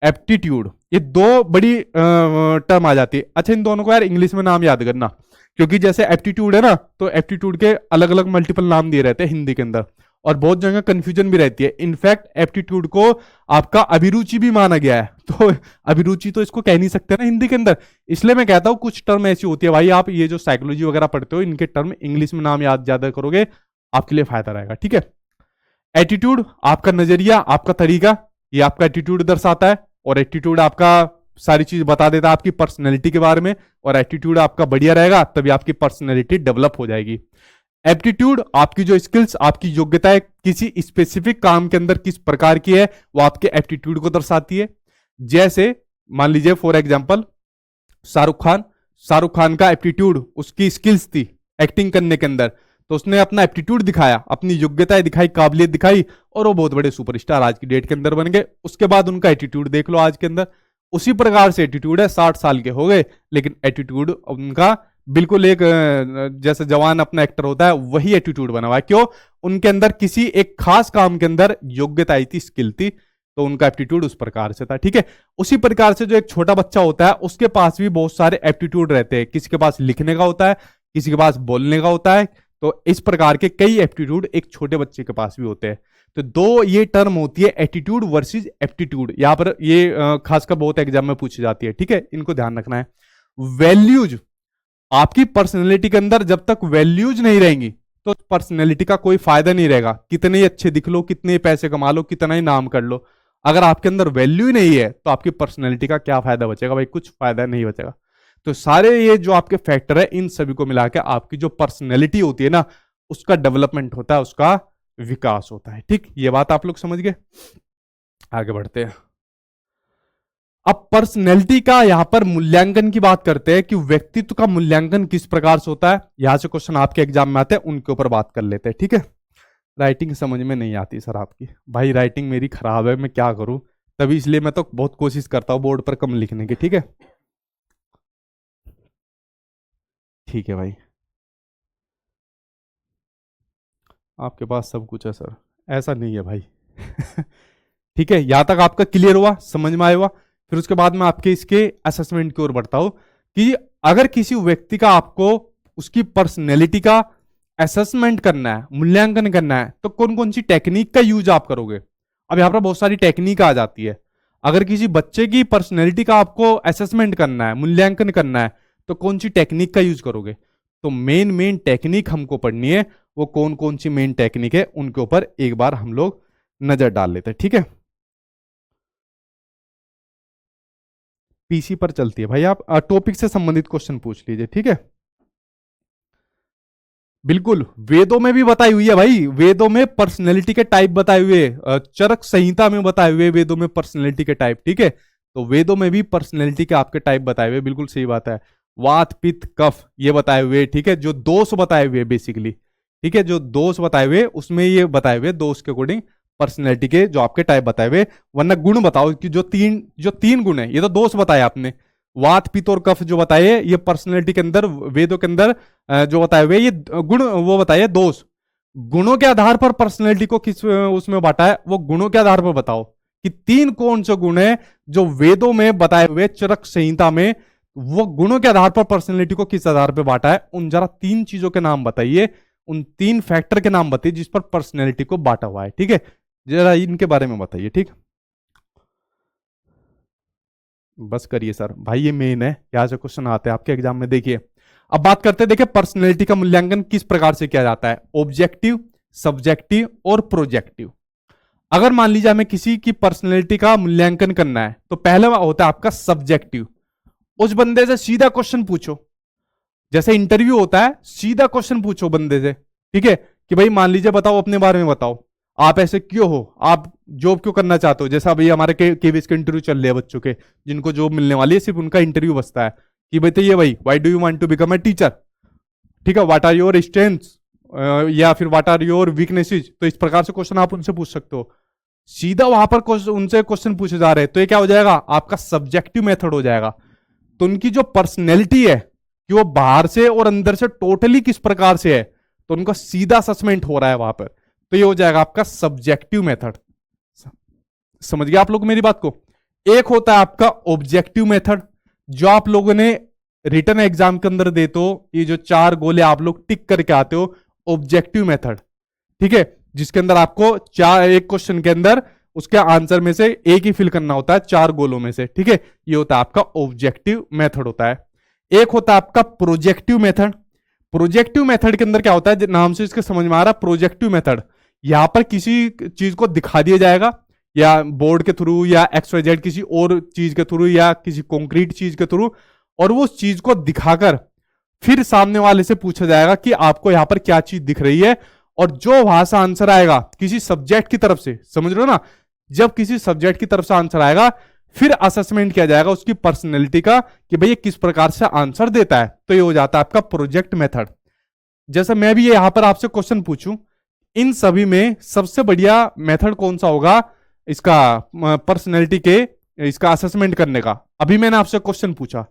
एप्टीट्यूड। ये दो बड़ी टर्म आ जाती है। अच्छा, इन दोनों को यार इंग्लिश में नाम याद करना, क्योंकि जैसे एप्टीट्यूड है ना, तो एप्टीट्यूड के अलग अलग मल्टीपल नाम दिए रहते हैं हिंदी के अंदर, और बहुत जगह कंफ्यूजन भी रहती है। इनफैक्ट एप्टीट्यूड को आपका अभिरुचि भी माना गया है, तो अभिरुचि तो इसको कह नहीं सकते ना हिंदी के अंदर। इसलिए मैं कहता हूं कुछ टर्म ऐसी होती है, भाई आप ये जो साइकोलॉजी वगैरह पढ़ते हो इनके टर्म इंग्लिश में नाम याद ज्यादा करोगे, आपके लिए फायदा रहेगा। ठीक है, एटीट्यूड आपका नजरिया, आपका तरीका, ये आपका एटीट्यूड दर्शाता है। और एटीट्यूड आपका सारी चीज बता देता है आपकी पर्सनैलिटी के बारे में, और एटीट्यूड आपका बढ़िया रहेगा तभी आपकी पर्सनैलिटी डेवलप हो जाएगी। एप्टीट्यूड आपकी जो स्किल्स, आपकी योग्यता है किसी स्पेसिफिक काम के अंदर किस प्रकार की है, वो आपके एप्टीट्यूड को दर्शाती है। जैसे मान लीजिए फॉर एग्जांपल शाहरुख खान का एप्टीट्यूड, उसकी स्किल्स थी एक्टिंग करने के अंदर, तो उसने अपना एप्टीट्यूड दिखाया, अपनी योग्यताएं दिखाई, काबिलियत दिखाई, और वो बहुत बड़े सुपरस्टार आज की डेट के अंदर बन गए। उसके बाद उनका एटीट्यूड देख लो आज के अंदर, उसी प्रकार से एटीट्यूड है, 60 साल के हो गए लेकिन एटीट्यूड उनका बिल्कुल एक जैसे जवान अपना एक्टर होता है वही एटीट्यूड बना हुआ है। क्यों? उनके अंदर किसी एक खास काम के अंदर योग्यता आई थी, स्किल थी, तो उनका एप्टीट्यूड उस प्रकार से था। ठीक है, उसी प्रकार से जो एक छोटा बच्चा होता है उसके पास भी बहुत सारे एप्टीट्यूड रहते हैं। किसी के पास लिखने का होता है, किसी के पास बोलने का होता है, तो इस प्रकार के कई एप्टीट्यूड एक छोटे बच्चे के पास भी होते हैं। तो दो ये टर्म होती है, एटीट्यूड वर्सेस एप्टीट्यूड। यहां पर ये खासकर बहुत एग्जाम में पूछी जाती है। ठीक है, इनको ध्यान रखना है। वैल्यूज, आपकी पर्सनैलिटी के अंदर जब तक वैल्यूज नहीं रहेंगी तो पर्सनैलिटी का कोई फायदा नहीं रहेगा। कितने ही अच्छे दिख लो, कितने ही पैसे कमा लो, कितना ही नाम कर लो, अगर आपके अंदर वैल्यू ही नहीं है तो आपकी पर्सनैलिटी का क्या फायदा बचेगा भाई? कुछ फायदा नहीं बचेगा। तो सारे ये जो आपके फैक्टर है इन सभी को मिला के आपकी जो पर्सनैलिटी होती है ना, उसका डेवलपमेंट होता है, उसका विकास होता है। ठीक, ये बात आप लोग समझ गए। आगे बढ़ते हैं। अब पर्सनैलिटी का यहां पर मूल्यांकन की बात करते हैं कि व्यक्तित्व का मूल्यांकन किस प्रकार से होता है। यहां से क्वेश्चन आपके एग्जाम में आते हैं, उनके ऊपर बात कर लेते हैं। ठीक है, राइटिंग समझ में नहीं आती सर आपकी, भाई राइटिंग मेरी खराब है, मैं क्या करूं, तभी इसलिए मैं तो बहुत कोशिश करता हूं बोर्ड पर कम लिखने की। ठीक है, ठीक है भाई, आपके पास सब कुछ है सर, ऐसा नहीं है भाई। ठीक है, यहां तक आपका क्लियर हुआ, समझ में आया हुआ। फिर उसके बाद मैं आपके इसके असेसमेंट की ओर बढ़ता हूं कि अगर किसी व्यक्ति का आपको उसकी पर्सनैलिटी का असेसमेंट करना है, मूल्यांकन करना है, तो कौन कौन सी टेक्निक का यूज आप करोगे। अब यहां पर बहुत सारी टेक्निक आ जाती है। अगर किसी बच्चे की पर्सनैलिटी का आपको असेसमेंट करना है, मूल्यांकन करना है, तो कौन सी टेक्निक का यूज करोगे। तो मेन टेक्निक हमको पढ़नी है, वो कौन कौन सी मेन टेक्निक है उनके ऊपर एक बार हम लोग नजर डाल लेते हैं। ठीक है, पीसी पर चलती है भाई, आप टॉपिक से संबंधित क्वेश्चन पूछ लीजिए। ठीक है, बिल्कुल वेदों में भी बताई हुई है भाई, वेदों में पर्सनैलिटी के टाइप बताए हुए, चरक संहिता में बताए हुए वेदों में पर्सनैलिटी के टाइप। ठीक है, तो वेदों में भी पर्सनैलिटी के आपके टाइप बताए हुए, बिल्कुल सही बात है। वात पित्त कफ ये बताए हुए, ठीक है, जो दोष बताए हुए बेसिकली, ठीक है, जो दोष बताए हुए उसमें ये बताए हुए दोष के अकॉर्डिंग पर्सनैलिटी के जो आपके टाइप बताए हुए। वरना गुण बताओ कि जो तीन गुण है, ये तो दोष बताए आपने, वात पित्त और कफ जो बताए ये पर्सनैलिटी के अंदर वेदों के अंदर जो बताए हुए ये गुण, वो बताइए दोष। गुणों के आधार पर पर्सनैलिटी को किस उसमें बांटा है, वो गुणों के आधार पर बताओ कि तीन कौन से गुण है जो वेदों में बताए हुए चरक संहिता में, वो गुणों के आधार पर पर्सनैलिटी को किस आधार पर बांटा है। उन जरा तीन चीजों के नाम बताइए, उन 3 फैक्टर के नाम बताइए जिस पर पर्सनैलिटी को बांटा हुआ है। ठीक है, जरा इनके बारे में बताइए। ठीक, बस करिए सर, भाई ये मेन है, यहां से क्वेश्चन आते हैं आपके एग्जाम में। देखिए अब बात करते हैं, देखिए पर्सनैलिटी का मूल्यांकन किस प्रकार से किया जाता है, ऑब्जेक्टिव, सब्जेक्टिव और प्रोजेक्टिव। अगर मान लीजिए हमें किसी की पर्सनैलिटी का मूल्यांकन करना है तो पहला होता है आपका सब्जेक्टिव। उस बंदे से सीधा क्वेश्चन पूछो, जैसे इंटरव्यू होता है, सीधा क्वेश्चन पूछो बंदे से। ठीक है, कि भाई मान लीजिए बताओ, अपने बारे में बताओ, आप ऐसे क्यों हो, आप जॉब क्यों करना चाहते हो। जैसा अभी हमारे केवीएस के इंटरव्यू चल रहे हैं बच्चों के, जिनको जॉब मिलने वाली है, सिर्फ उनका इंटरव्यू बसता है कि बताइए भाई, why do you want to become a teacher. ठीक है, व्हाट आर योर स्ट्रेंथ्स, या फिर व्हाट आर योर वीकनेसेस। तो इस प्रकार से क्वेश्चन आप उनसे पूछ सकते हो। सीधा वहां पर उनसे क्वेश्चन पूछे जा रहे हैं तो ये क्या हो जाएगा, आपका सब्जेक्टिव मेथड हो जाएगा। तो उनकी जो पर्सनैलिटी है कि वो बाहर से और अंदर से टोटली किस प्रकार से है, तो उनका सीधा असेसमेंट हो रहा है वहां पर, तो ये हो जाएगा आपका सब्जेक्टिव मेथड। समझ गए आप लोग मेरी बात को। एक होता है आपका ऑब्जेक्टिव मेथड, जो आप लोगों ने रिटन एग्जाम के अंदर देते हो, ये जो 4 गोले आप लोग टिक करके आते हो, ऑब्जेक्टिव मेथड। ठीक है, जिसके अंदर आपको एक क्वेश्चन के अंदर उसके आंसर में से एक ही फिल करना होता है 4 गोलों में से। ठीक है, ये होता है आपका ऑब्जेक्टिव मेथड होता है। एक होता है आपका प्रोजेक्टिव मेथड। प्रोजेक्टिव मेथड के अंदर क्या होता है, नाम से इसके समझ में आ रहा है, प्रोजेक्टिव मेथड। यहां पर किसी चीज को दिखा दिया जाएगा, या बोर्ड के थ्रू, या XYZ किसी और चीज के थ्रू, या किसी कॉन्क्रीट चीज के थ्रू, और वो उस चीज को दिखाकर फिर सामने वाले से पूछा जाएगा कि आपको यहां पर क्या चीज दिख रही है, और जो वहां से आंसर आएगा किसी सब्जेक्ट की तरफ से, समझ रहे हो ना, जब किसी सब्जेक्ट की तरफ से आंसर आएगा फिर असेसमेंट किया जाएगा उसकी पर्सनैलिटी का कि भाई ये किस प्रकार से आंसर देता है। तो ये हो जाता है आपका प्रोजेक्ट मेथड। जैसे मैं भी ये यहां पर आपसे क्वेश्चन पूछूं, इन सभी में सबसे बढ़िया मेथड कौन सा होगा इसका पर्सनैलिटी के इसका असेसमेंट करने का। अभी मैंने आपसे क्वेश्चन पूछा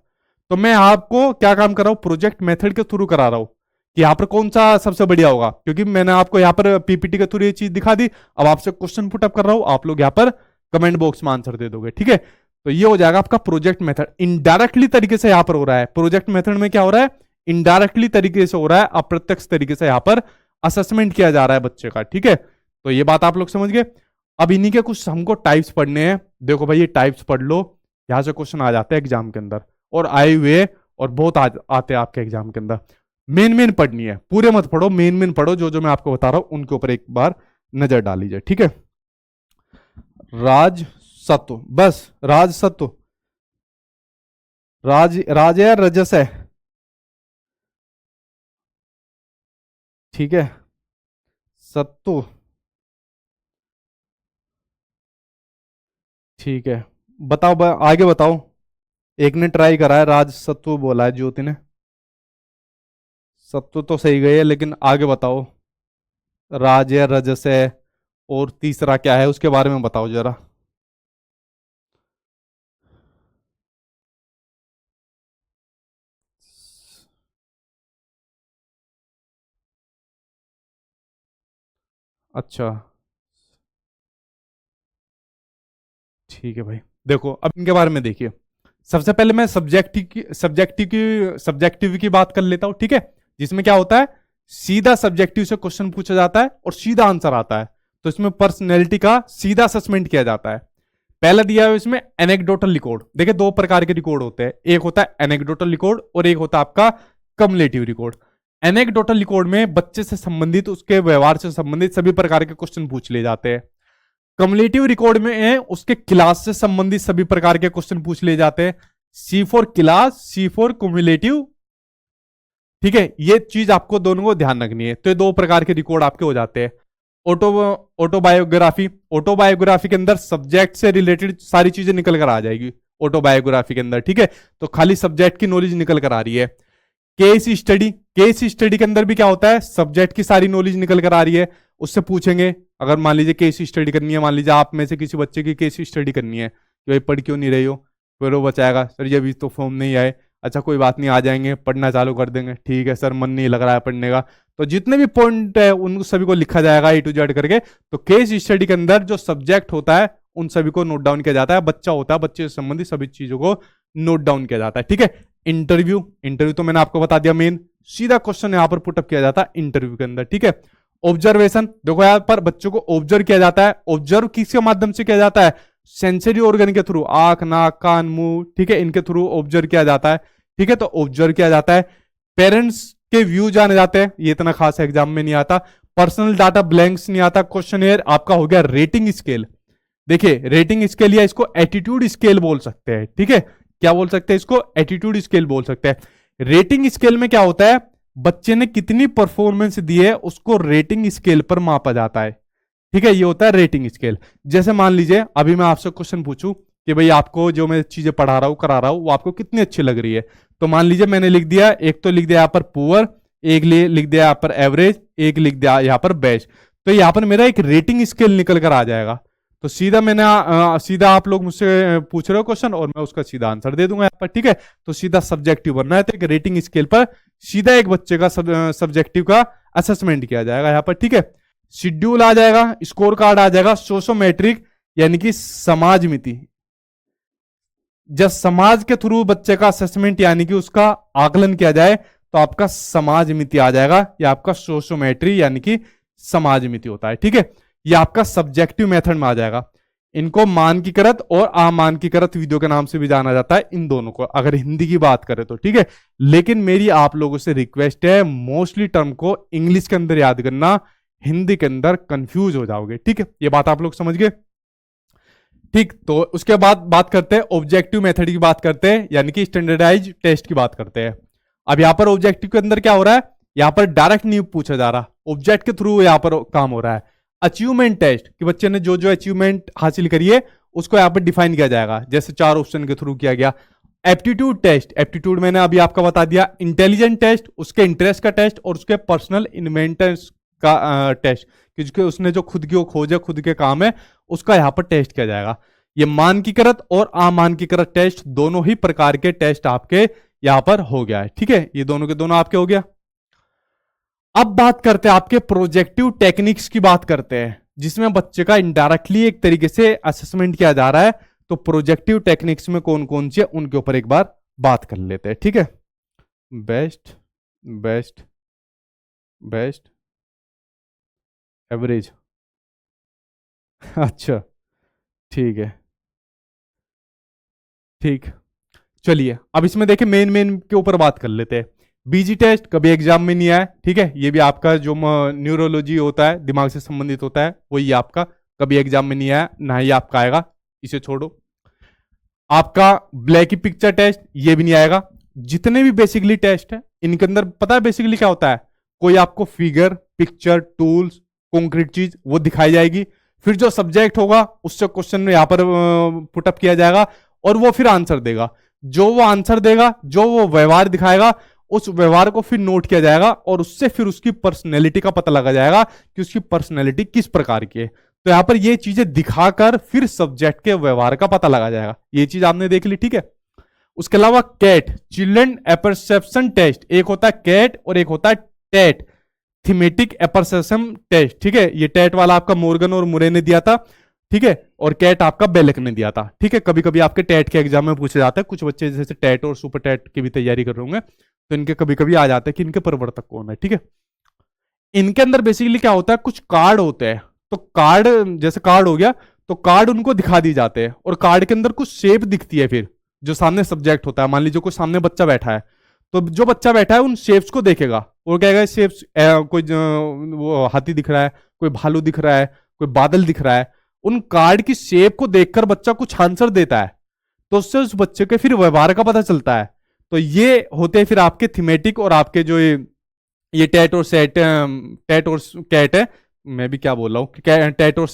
तो मैं आपको क्या काम कर रहा हूं, प्रोजेक्ट मेथड के थ्रू करा रहा हूं कि यहां पर कौन सा सबसे बढ़िया होगा, क्योंकि मैंने आपको यहां पर पीपीटी के थ्रू ये चीज दिखा दी। अब आपसे क्वेश्चन पुटअप कर रहा हूं, आप लोग यहां पर कमेंट बॉक्स में आंसर दे दोगे। ठीक है, तो ये हो जाएगा आपका प्रोजेक्ट मेथड। इनडायरेक्टली तरीके से यहां पर हो रहा है, प्रोजेक्ट मेथड में क्या हो रहा है, इनडायरेक्टली तरीके से हो रहा है, अप्रत्यक्ष तरीके से यहां पर असेसमेंट किया जा रहा है बच्चे का। ठीक है, तो ये बात आप लोग समझ गए। अब इन्हीं के कुछ हमको टाइप्स पढ़ने हैं। देखो भाई ये टाइप्स पढ़ लो, यहां से क्वेश्चन आ जाते हैं एग्जाम के अंदर, और आए हुए और बहुत आते हैं आपके एग्जाम के अंदर। मेन मेन पढ़नी है, पूरे मत पढ़ो, मेन मेन पढ़ो, जो जो मैं आपको बता रहा हूं उनके ऊपर एक बार नजर डाल लीजिए। ठीक है, राज सत्व, बस राज सत्व, राज है, रजस है। ठीक है, सत्व, ठीक है, बताओ आगे बताओ। एक ने ट्राई करा है, राज सत्व बोला है ज्योति ने, सत्व तो सही गई है, लेकिन आगे बताओ, राज है, रजस है, और तीसरा क्या है उसके बारे में बताओ जरा। अच्छा, ठीक है भाई, देखो अब इनके बारे में देखिए। सबसे पहले मैं सब्जेक्टिव की बात कर लेता हूं। ठीक है, जिसमें क्या होता है, सीधा सब्जेक्टिव से क्वेश्चन पूछा जाता है और सीधा आंसर आता है। तो इसमें पर्सनैलिटी का सीधा असेसमेंट किया जाता है। पहला दिया है इसमें एनेक्डोटल रिकॉर्ड। देखिए 2 प्रकार के रिकॉर्ड होते हैं, एक होता है एनेक्डोटल रिकॉर्ड और एक होता है आपका कम्युलेटिव रिकॉर्ड। एनेक्डोटल रिकॉर्ड में बच्चे से संबंधित, उसके व्यवहार से संबंधित सभी प्रकार के क्वेश्चन पूछ लिए जाते हैं। कम्युलेटिव रिकॉर्ड में उसके क्लास से संबंधित सभी प्रकार के क्वेश्चन पूछ लिए जाते हैं। C for class, C for cumulative. ठीक है, ये चीज आपको दोनों को ध्यान रखनी है। तो ये 2 प्रकार के रिकॉर्ड आपके हो जाते हैं। ऑटोबायोग्राफी, ऑटोबायोग्राफी के अंदर सब्जेक्ट से रिलेटेड सारी चीजें निकल कर आ जाएगी ऑटोबायोग्राफी के अंदर। ठीक है, तो खाली सब्जेक्ट की नॉलेज निकल कर आ रही है। केस स्टडी, केस स्टडी के अंदर भी क्या होता है, सब्जेक्ट की सारी नॉलेज निकल कर आ रही है। उससे पूछेंगे, अगर मान लीजिए केस स्टडी करनी है, मान लीजिए आप में से किसी बच्चे की केस स्टडी करनी है कि भाई पढ़ क्यों नहीं रही हो, फिर वो बचाएगा सर ये अभी तो फॉर्म नहीं आए। अच्छा कोई बात नहीं, आ जाएंगे, पढ़ना चालू कर देंगे। ठीक है सर, मन नहीं लग रहा है पढ़ने का। तो जितने भी पॉइंट है उन सभी को लिखा जाएगा A to Z करके। तो केस स्टडी के अंदर जो सब्जेक्ट होता है उन सभी को नोट डाउन किया जाता है। बच्चा होता है, बच्चे से संबंधित सभी चीजों को नोट डाउन किया जाता है। ठीक है, इंटरव्यू, इंटरव्यू तो मैंने आपको बता दिया मेन, सीधा क्वेश्चन यहां पर पुटअप किया जाता है इंटरव्यू के अंदर। ठीक है, ऑब्जर्वेशन, देखो यहां पर बच्चों को ऑब्जर्व किया जाता है। ऑब्जर्व किसके माध्यम से किया जाता है? सेंसरी ऑर्गन के थ्रू, आंख, नाक, कान, मुंह, ठीक है, इनके थ्रू ऑब्जर्व किया जाता है। ठीक है, तो ऑब्जर्व किया जाता है। पेरेंट्स के व्यू जाने जाते हैं, ये इतना खास एग्जाम में नहीं आता। पर्सनल डाटा ब्लैंक्स नहीं आता। क्वेश्चन आपका हो गया रेटिंग स्केल। देखिए रेटिंग स्केल या इसको एटीट्यूड स्केल बोल सकते हैं। ठीक है, क्या बोल सकते हैं इसको? एटीट्यूड स्केल बोल सकते हैं। रेटिंग स्केल में क्या होता है? बच्चे ने कितनी परफॉर्मेंस दी है उसको रेटिंग स्केल पर मापा जाता है। ठीक है, ये होता है रेटिंग स्केल। जैसे मान लीजिए अभी मैं आपसे क्वेश्चन पूछूं कि भाई आपको जो मैं चीजें पढ़ा रहा हूं, करा रहा हूं, वो आपको कितनी अच्छी लग रही है। तो मान लीजिए मैंने लिख दिया, एक तो लिख दिया यहां पर पुअर, एक लिख दिया यहां पर एवरेज, एक लिख दिया यहां पर बेस्ट। तो यहां पर मेरा एक रेटिंग स्केल निकल कर आ जाएगा। तो सीधा मैंने सीधा आप लोग मुझसे पूछ रहे हो क्वेश्चन और मैं उसका सीधा आंसर दे दूंगा यहाँ पर। ठीक है, तो सीधा सब्जेक्टिव बनना है, तो एक रेटिंग स्केल पर सीधा एक बच्चे का सब्जेक्टिव का असेसमेंट किया जाएगा यहाँ पर। ठीक है, शेड्यूल आ जाएगा, स्कोर कार्ड आ जाएगा, सोशोमेट्रिक यानी कि समाज मिति, जब समाज के थ्रू बच्चे का असेसमेंट यानी कि उसका आकलन किया जाए तो आपका समाज मिति आ जाएगा, या आपका सोशोमेट्री यानी कि समाज मिति होता है। ठीक है, ये आपका सब्जेक्टिव मेथड में आ जाएगा। इनको मानकीकृत और अमानकीकृत विधियों के नाम से भी जाना जाता है, इन दोनों को, अगर हिंदी की बात करें तो। ठीक है, लेकिन मेरी आप लोगों से रिक्वेस्ट है, मोस्टली टर्म को इंग्लिश के अंदर याद करना, हिंदी के अंदर कंफ्यूज हो जाओगे। ठीक है, ये बात आप लोग समझ गए। ठीक, तो उसके बाद बात करते हैं ऑब्जेक्टिव मेथड की बात करते हैं, यानी कि स्टैंडर्डाइज टेस्ट की बात करते हैं। अब यहां पर ऑब्जेक्टिव के अंदर क्या हो रहा है? यहां पर डायरेक्ट नहीं पूछा जा रहा, ऑब्जेक्ट के थ्रू यहां पर काम हो रहा है। अचीवमेंट टेस्ट कि बच्चे ने जो जो अचीवमेंट हासिल करी है उसको यहां पर डिफाइन किया जाएगा, जैसे 4 ऑप्शन के थ्रू किया गया। एप्टीट्यूड टेस्ट, एप्टीट्यूड मैंने अभी आपका बता दिया। इंटेलिजेंट टेस्ट, उसके इंटरेस्ट का टेस्ट और उसके पर्सनल इन्वेंटर्स का टेस्ट, क्योंकि उसने जो खुद की खोज है, खुद के काम है, उसका यहां पर टेस्ट किया जाएगा। ये मानकीकृत और अमानकीकृत टेस्ट दोनों ही प्रकार के टेस्ट आपके यहां पर हो गया है। ठीक है, ये दोनों के दोनों आपके हो गया। अब बात करते हैं आपके प्रोजेक्टिव टेक्निक्स की बात करते हैं, जिसमें बच्चे का इनडायरेक्टली एक तरीके से असेसमेंट किया जा रहा है। तो प्रोजेक्टिव टेक्निक्स में कौन कौन सी है उनके ऊपर एक बार बात कर लेते हैं। ठीक है, बेस्ट, बेस्ट, बेस्ट, एवरेज। अच्छा, ठीक है, ठीक, चलिए अब इसमें देखिए मेन मेन के ऊपर बात कर लेते हैं। बीजी टेस्ट कभी एग्जाम में नहीं आया। ठीक है, ये भी आपका जो न्यूरोलॉजी होता है, दिमाग से संबंधित होता है, वही आपका कभी एग्जाम में नहीं आया, ना ही आपका आएगा, इसे छोड़ो। आपका ब्लैक की पिक्चर टेस्ट ये भी नहीं आएगा। जितने भी बेसिकली टेस्ट है इनके अंदर पता है बेसिकली क्या होता है? कोई आपको फिगर, पिक्चर, टूल्स, कॉन्क्रीट चीज वो दिखाई जाएगी, फिर जो सब्जेक्ट होगा उससे क्वेश्चन यहां पर पुटअप किया जाएगा और वो फिर आंसर देगा। जो वो आंसर देगा, जो वो व्यवहार दिखाएगा, उस व्यवहार को फिर नोट किया जाएगा और उससे फिर उसकी पर्सनैलिटी का पता लगा जाएगा कि उसकी पर्सनैलिटी किस प्रकार की है। तो यहां पर ये चीजें दिखाकर फिर सब्जेक्ट के व्यवहार का पता लगा जाएगा। ये चीज आपने देख ली। ठीक है, उसके अलावा कैट, चिल्ड्रन एपर्सेप्शन टेस्ट, एक होता है कैट और एक होता है टेट, थीमेटिक एपर्सेप्शन टेस्ट। ठीक है, ये टेट वाला आपका मॉर्गन और मुरे ने दिया था। ठीक है, और कैट आपका बेलेक ने दिया था। ठीक है, कभी कभी आपके टेट के एग्जाम में पूछे जाते हैं, कुछ बच्चे जैसे टेट और सुपर टेट की भी तैयारी कर रहे होंगे तो इनके कभी कभी आ जाते हैं कि इनके प्रवर्तक कौन है। ठीक है, इनके अंदर बेसिकली क्या होता है, कुछ कार्ड होते हैं। तो कार्ड, जैसे कार्ड हो गया, तो कार्ड उनको दिखा दिए जाते हैं और कार्ड के अंदर कुछ शेप दिखती है। फिर जो सामने सब्जेक्ट होता है, मान लीजिए कोई सामने बच्चा बैठा है, तो जो बच्चा बैठा है उन शेप्स को देखेगा और कहेगा शेप्स, कोई वो हाथी दिख रहा है, कोई भालू दिख रहा है, कोई बादल दिख रहा है। उन कार्ड की शेप को देखकर बच्चा कुछ आंसर देता है, तो उससे उस बच्चे के फिर व्यवहार का पता चलता है। तो ये होते हैं फिर आपके थीमेटिक और आपके जो ये टेट और सेट, टेट और कैट है, मैं भी क्या बोल रहा हूँ, टेट और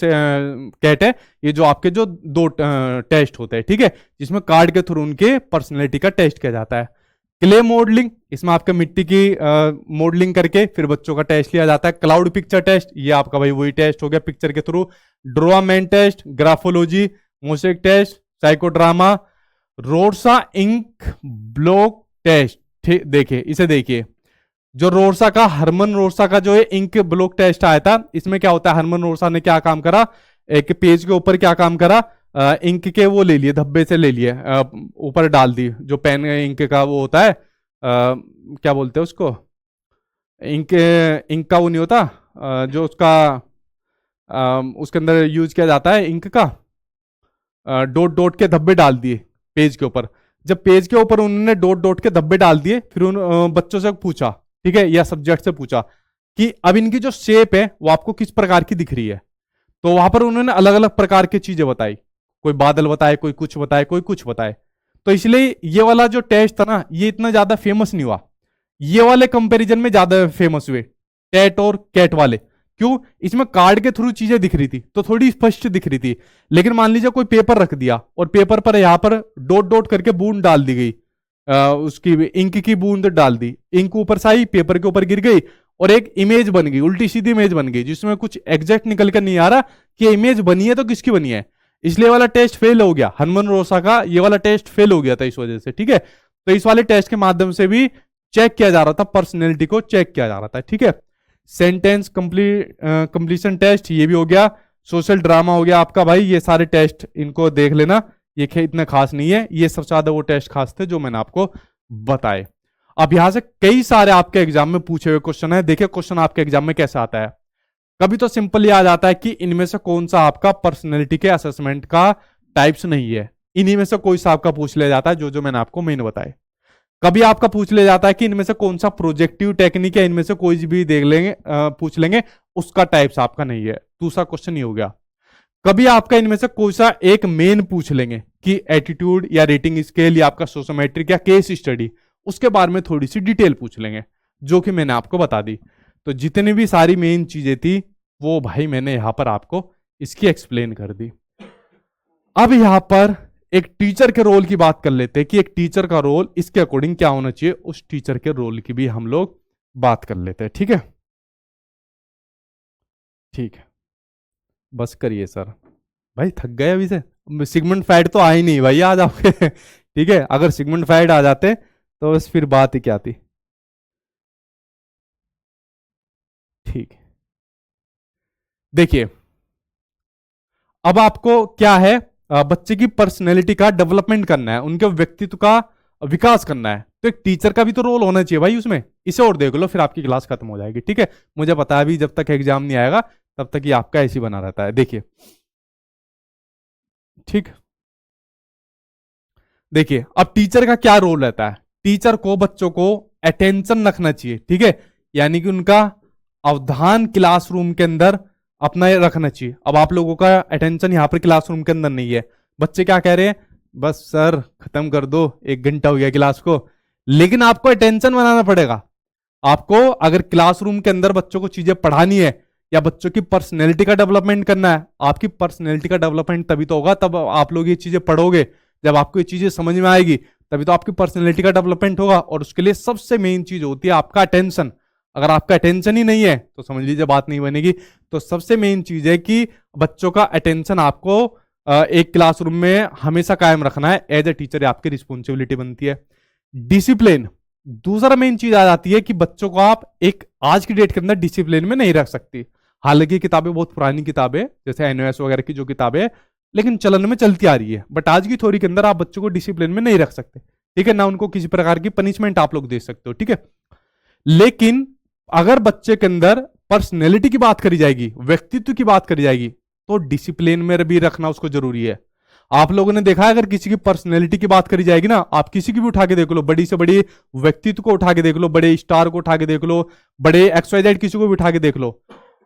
कैट है, ये जो आपके जो 2 टेस्ट होते हैं। ठीक है, जिसमें कार्ड के थ्रू उनके पर्सनैलिटी का टेस्ट किया जाता है। क्ले मॉडलिंग, इसमें आपके मिट्टी की मॉडलिंग करके फिर बच्चों का टेस्ट लिया जाता है। क्लाउड पिक्चर टेस्ट, ये आपका भाई वही टेस्ट हो गया पिक्चर के थ्रू। Draw a man test, graphology, mosaic test, psychodrama, Rorschach ink blot test. देखिए इसे देखिए, जो रोडसा का, हरमन रोडसा का जो है इंक ब्लॉक टेस्ट आया था, इसमें क्या होता है, हरमन रोडसा ने क्या काम करा, एक पेज के ऊपर क्या काम करा, इंक के वो ले लिए, धब्बे से ले लिए, ऊपर डाल दी, जो पेन इंक का वो होता है, क्या बोलते हैं उसको, इंक, इंक का वो नहीं होता, जो उसका उसके अंदर यूज किया जाता है इंक का, डॉट डॉट के धब्बे डाल दिए पेज के ऊपर। जब पेज के ऊपर उन्होंने डॉट डॉट के धब्बे डाल दिए, फिर उन बच्चों से पूछा, ठीक है, या सब्जेक्ट से पूछा कि अब इनकी जो शेप है वो आपको किस प्रकार की दिख रही है। तो वहां पर उन्होंने अलग अलग प्रकार की चीजें बताई, कोई बादल बताए, कोई कुछ बताए, कोई कुछ बताए। तो इसलिए ये वाला जो टेस्ट था ना, ये इतना ज्यादा फेमस नहीं हुआ, ये वाले कंपैरिजन में ज्यादा फेमस हुए, टेट और कैट वाले। क्यों? इसमें कार्ड के थ्रू चीजें दिख रही थी तो थोड़ी स्पष्ट दिख रही थी। लेकिन मान लीजिए कोई पेपर रख दिया और पेपर पर यहां पर डॉट डॉट करके बूंद डाल दी गई, उसकी इंक की बूंद डाल दी, इंक ऊपर से आई, पेपर के ऊपर गिर गई और एक इमेज बन गई, उल्टी सीधी इमेज बन गई, जिसमें कुछ एग्जैक्ट निकल कर नहीं आ रहा कि इमेज बनी है तो किसकी बनी है। इसलिए वाला टेस्ट फेल हो गया, हनुमान रोसा का ये वाला टेस्ट फेल हो गया था इस वजह से, ठीक है। तो इस वाले टेस्ट के माध्यम से भी चेक किया जा रहा था, पर्सनैलिटी को चेक किया जा रहा था, ठीक है। सेंटेंस कंप्लीशन टेस्ट ये भी हो गया, सोशल ड्रामा हो गया आपका भाई, ये सारे टेस्ट इनको देख लेना, ये इतना खास नहीं है, ये सबसे ज्यादा वो टेस्ट खास थे जो मैंने आपको बताए। अब यहां से कई सारे आपके एग्जाम में पूछे हुए क्वेश्चन है। देखिए क्वेश्चन आपके एग्जाम में कैसे आता है, कभी तो सिंपल याद आता है कि इनमें से कौन सा आपका पर्सनैलिटी के असेसमेंट का टाइप्स नहीं है, इन्हीं में से कोई सा आपका पूछ लिया जाता है, जो जो मैंने आपको मेन बताए। कभी आपका पूछ लिया जाता है कि इनमें से कौन सा प्रोजेक्टिव टेक्निक है, इनमें से कोई भी देख लेंगे, पूछ लेंगे, उसका टाइप्स आपका नहीं है, दूसरा क्वेश्चन ही हो गया। कभी आपका इनमें से कोई सा एक मेन पूछ लेंगे कि एटीट्यूड या रेटिंग स्केल या आपका सोशोमेट्रिक या केस स्टडी, उसके बारे में थोड़ी सी डिटेल पूछ लेंगे, जो कि मैंने आपको बता दी। तो जितनी भी सारी मेन चीजें थी वो भाई मैंने यहां पर आपको इसकी एक्सप्लेन कर दी। अब यहां पर एक टीचर के रोल की बात कर लेते हैं कि एक टीचर का रोल इसके अकॉर्डिंग क्या होना चाहिए, उस टीचर के रोल की भी हम लोग बात कर लेते हैं, ठीक है। ठीक है, बस करिए सर, भाई थक गए अभी से। सिगमंड फ्राइड तो आए नहीं भाई आज आपके ठीक है, अगर सिगमंड फ्राइड आ जाते तो बस फिर बात ही क्या थी। ठीक है, देखिए अब आपको क्या है, बच्चे की पर्सनैलिटी का डेवलपमेंट करना है, उनके व्यक्तित्व का विकास करना है, तो एक टीचर का भी तो रोल होना चाहिए भाई उसमें। इसे और देख लो, फिर आपकी क्लास खत्म हो जाएगी, ठीक है। मुझे पता है अभी जब तक एग्जाम नहीं आएगा तब तक ये आपका ऐसे ही बना रहता है। देखिए, ठीक, देखिए अब टीचर का क्या रोल रहता है, टीचर को बच्चों को अटेंशन रखना चाहिए, ठीक है, यानी कि उनका अवधान क्लासरूम के अंदर अपना रखना चाहिए। अब आप लोगों का अटेंशन यहाँ पर क्लासरूम के अंदर नहीं है, बच्चे क्या कह रहे हैं, बस सर खत्म कर दो, 1 घंटा हो गया क्लास को। लेकिन आपको अटेंशन बनाना पड़ेगा। आपको अगर क्लासरूम के अंदर बच्चों को चीजें पढ़ानी है या बच्चों की पर्सनैलिटी का डेवलपमेंट करना है, आपकी पर्सनैलिटी का डेवलपमेंट तभी तो होगा, तब आप लोग ये चीजें पढ़ोगे, जब आपको ये चीजें समझ में आएगी तभी तो आपकी पर्सनैलिटी का डेवलपमेंट होगा। और उसके लिए सबसे मेन चीज होती है आपका अटेंशन। अगर आपका अटेंशन ही नहीं है तो समझ लीजिए बात नहीं बनेगी। तो सबसे मेन चीज है कि बच्चों का अटेंशन आपको एक क्लासरूम में हमेशा कायम रखना है, एज ए टीचर आपकी रिस्पॉन्सिबिलिटी बनती है। डिसिप्लिन दूसरा मेन चीज आ जाती है कि बच्चों को आप एक आज की डेट के अंदर डिसिप्लिन में नहीं रख सकती। हालांकि किताबें बहुत पुरानी किताबें जैसे एनओएस वगैरह की जो किताबें लेकिन चलन में चलती आ रही है, बट आज की थ्योरी के अंदर आप बच्चों को डिसिप्लिन में नहीं रख सकते, ठीक है ना, उनको किसी प्रकार की पनिशमेंट आप लोग दे सकते हो, ठीक है। लेकिन अगर बच्चे के अंदर पर्सनैलिटी की बात करी जाएगी, व्यक्तित्व की बात करी जाएगी, तो डिसिप्लिन में भी रखना उसको जरूरी है। आप लोगों ने देखा है अगर किसी की पर्सनैलिटी की बात करी जाएगी ना, आप किसी की भी उठा के देख लो, बड़ी से बड़ी व्यक्तित्व को उठा के देख लो, बड़े स्टार को उठा के देख लो, बड़े XYZ किसी को भी उठा के देख लो,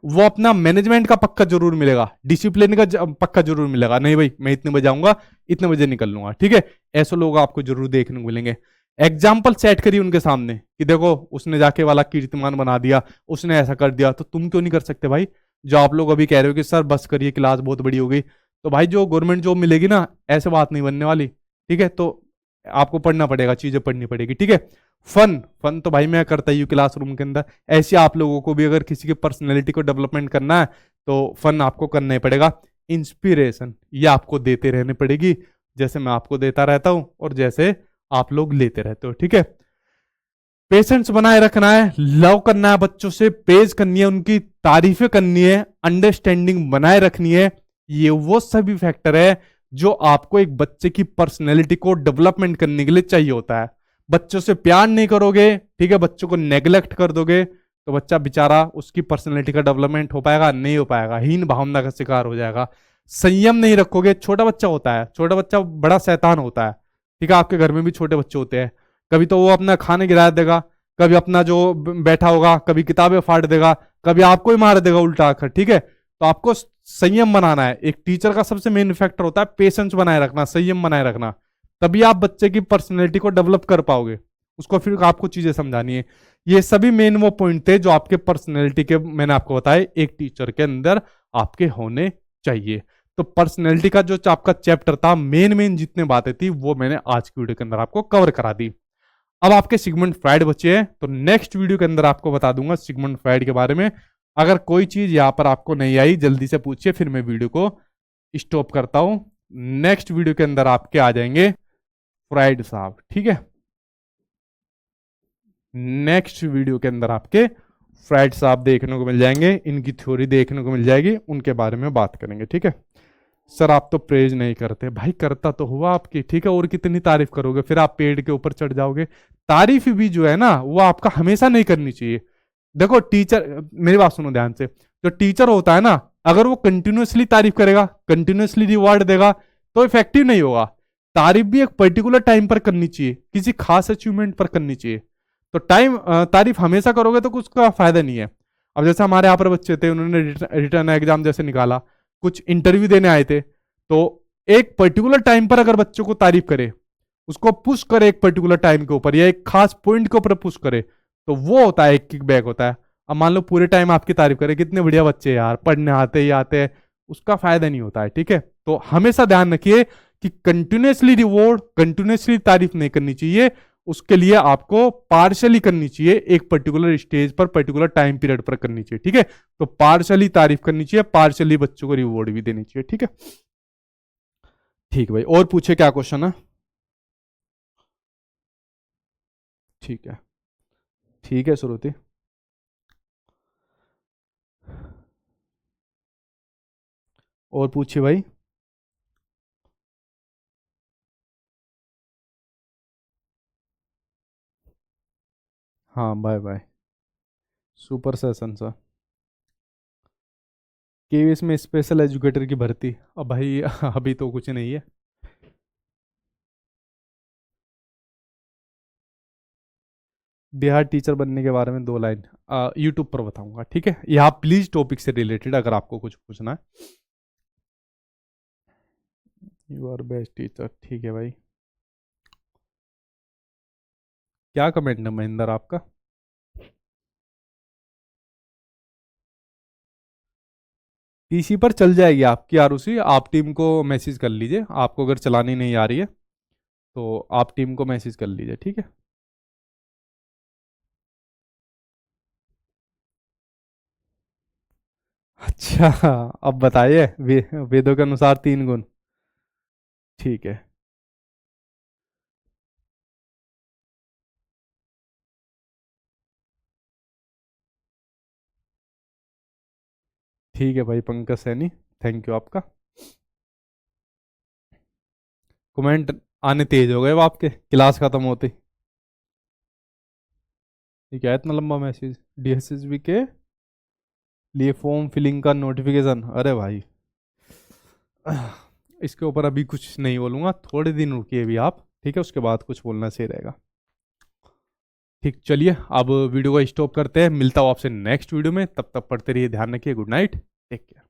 वो अपना मैनेजमेंट का पक्का जरूर मिलेगा, डिसिप्लिन का पक्का जरूर मिलेगा। नहीं भाई मैं इतने बजे आऊंगा, इतने बजे निकल लूंगा, ठीक है। ऐसे लोग आपको जरूर देखने को मिलेंगे। एग्जाम्पल सेट करिए उनके सामने कि देखो उसने जाके वाला कीर्तिमान बना दिया, उसने ऐसा कर दिया, तो तुम क्यों नहीं कर सकते भाई। जो आप लोग अभी कह रहे हो कि सर बस करिए क्लास बहुत बड़ी हो गई, तो भाई जो गवर्नमेंट जॉब मिलेगी ना, ऐसे बात नहीं बनने वाली, ठीक है। तो आपको पढ़ना पड़ेगा, चीजें पढ़नी पड़ेगी, ठीक है। फन फन तो भाई मैं करता ही हूँ क्लासरूम के अंदर। ऐसे आप लोगों को भी अगर किसी की पर्सनैलिटी को डेवलपमेंट करना है तो फन आपको करना ही पड़ेगा। इंस्पिरेशन ये आपको देते रहने पड़ेगी, जैसे मैं आपको देता रहता हूं और जैसे आप लोग लेते रहते हो, ठीक है। पेशेंस बनाए रखना है, लव करना है बच्चों से, पेज करनी है, उनकी तारीफें करनी है, अंडरस्टैंडिंग बनाए रखनी है। ये वो सभी फैक्टर है जो आपको एक बच्चे की पर्सनैलिटी को डेवलपमेंट करने के लिए चाहिए होता है। बच्चों से प्यार नहीं करोगे, ठीक है, बच्चों को नेग्लेक्ट कर दोगे, तो बच्चा बेचारा, उसकी पर्सनैलिटी का डेवलपमेंट हो पाएगा? नहीं हो पाएगा, हीन भावना का शिकार हो जाएगा। संयम नहीं रखोगे, छोटा बच्चा होता है, छोटा बच्चा बड़ा शैतान होता है, ठीक है, आपके घर में भी छोटे बच्चे होते हैं, कभी तो वो अपना खाने गिरा देगा, कभी अपना जो बैठा होगा, कभी किताबें फाड़ देगा, कभी आपको ही मार देगा उल्टा आकर, ठीक है। तो आपको संयम बनाना है। एक टीचर का सबसे मेन फैक्टर होता है पेशेंस बनाए रखना, संयम बनाए रखना, तभी आप बच्चे की पर्सनैलिटी को डेवलप कर पाओगे। उसको फिर आपको चीजें समझानी है। ये सभी मेन वो पॉइंट थे जो आपके पर्सनैलिटी के, मैंने आपको बताया, एक टीचर के अंदर आपके होने चाहिए। तो पर्सनैलिटी का जो आपका चैप्टर था, मेन मेन जितने बातें थी वो मैंने आज की वीडियो के अंदर आपको कवर करा दी। अब आपके सिगमंड फ्राइड बचे हैं, तो नेक्स्ट वीडियो के अंदर आपको बता दूंगा सिगमंड फ्राइड के बारे में। अगर कोई चीज यहां पर आपको नहीं आई, जल्दी से पूछिए, फिर मैं वीडियो को स्टॉप करता हूं। नेक्स्ट वीडियो के अंदर आपके आ जाएंगे फ्राइड साहब, ठीक है। नेक्स्ट वीडियो के अंदर आपके फ्राइड साहब देखने को मिल जाएंगे, इनकी थ्योरी देखने को मिल जाएगी, उनके बारे में बात करेंगे, ठीक है। सर आप तो प्रेज नहीं करते, भाई करता तो हुआ आपकी, ठीक है, और कितनी तारीफ करोगे, फिर आप पेड़ के ऊपर चढ़ जाओगे। तारीफ भी जो है ना, वो आपका हमेशा नहीं करनी चाहिए। देखो टीचर, मेरी बात सुनो ध्यान से, जो टीचर होता है ना, अगर वो कंटिन्यूअसली तारीफ करेगा, कंटिन्यूअसली रिवॉर्ड देगा, तो इफेक्टिव नहीं होगा। तारीफ भी एक पर्टिकुलर टाइम पर करनी चाहिए, किसी खास अचीवमेंट पर करनी चाहिए। तो तारीफ हमेशा करोगे तो कुछ का फायदा नहीं है। अब जैसे हमारे यहाँ पर बच्चे थे, उन्होंने रिटर्न एग्जाम जैसे निकाला, कुछ इंटरव्यू देने आए थे, तो एक पर्टिकुलर टाइम पर अगर बच्चों को तारीफ करे, उसको पुश करे एक पर्टिकुलर टाइम के ऊपर या एक खास पॉइंट के ऊपर पुश करे, तो वो होता है एक किकबैक होता है। अब मान लो पूरे टाइम आपकी तारीफ करे, कितने बढ़िया बच्चे यार, पढ़ने आते ही आते हैं, उसका फायदा नहीं होता है, ठीक है। तो हमेशा ध्यान रखिए कि कंटिन्यूसली रिवॉर्ड, कंटिन्यूसली तारीफ नहीं करनी चाहिए, उसके लिए आपको पार्शली करनी चाहिए, एक पर्टिकुलर स्टेज पर, पर्टिकुलर टाइम पीरियड पर करनी चाहिए, ठीक है। तो पार्शली तारीफ करनी चाहिए, पार्शली बच्चों को रिवॉर्ड भी देनी चाहिए, ठीक है। ठीक है भाई, और पूछे क्या क्वेश्चन है? ठीक है, ठीक है श्रुति। और पूछिए भाई। हाँ bye bye. Super session sir. KVS में स्पेशल एजुकेटर की भर्ती, अब भाई अभी तो कुछ नहीं है। बिहार टीचर बनने के बारे में 2 लाइन यूट्यूब पर बताऊंगा, ठीक है। यहाँ प्लीज टॉपिक से रिलेटेड अगर आपको कुछ पूछना है। यू आर बेस्ट टीचर, ठीक है भाई। क्या कमेंट है महेंद्र आपका? पीसी पर चल जाएगी आपकी आरओसी, आप टीम को मैसेज कर लीजिए, आपको अगर चलानी नहीं आ रही है तो आप टीम को मैसेज कर लीजिए, ठीक है। अच्छा, अब बताइए, वेदों के अनुसार 3 गुण, ठीक है। ठीक है भाई पंकज सैनी, थैंक यू आपका। कमेंट आने तेज हो गए वो आपके क्लास खत्म होते ही। ये क्या है इतना लंबा मैसेज? डीएसएसबी के लिए फॉर्म फिलिंग का नोटिफिकेशन, अरे भाई इसके ऊपर अभी कुछ नहीं बोलूंगा, थोड़े दिन रुकिए अभी आप, ठीक है, उसके बाद कुछ बोलना सही रहेगा। ठीक, चलिए अब वीडियो को स्टॉप करते हैं, मिलता हूँ आपसे नेक्स्ट वीडियो में, तब तक पढ़ते रहिए, ध्यान रखिए, गुड नाइट, टेक केयर।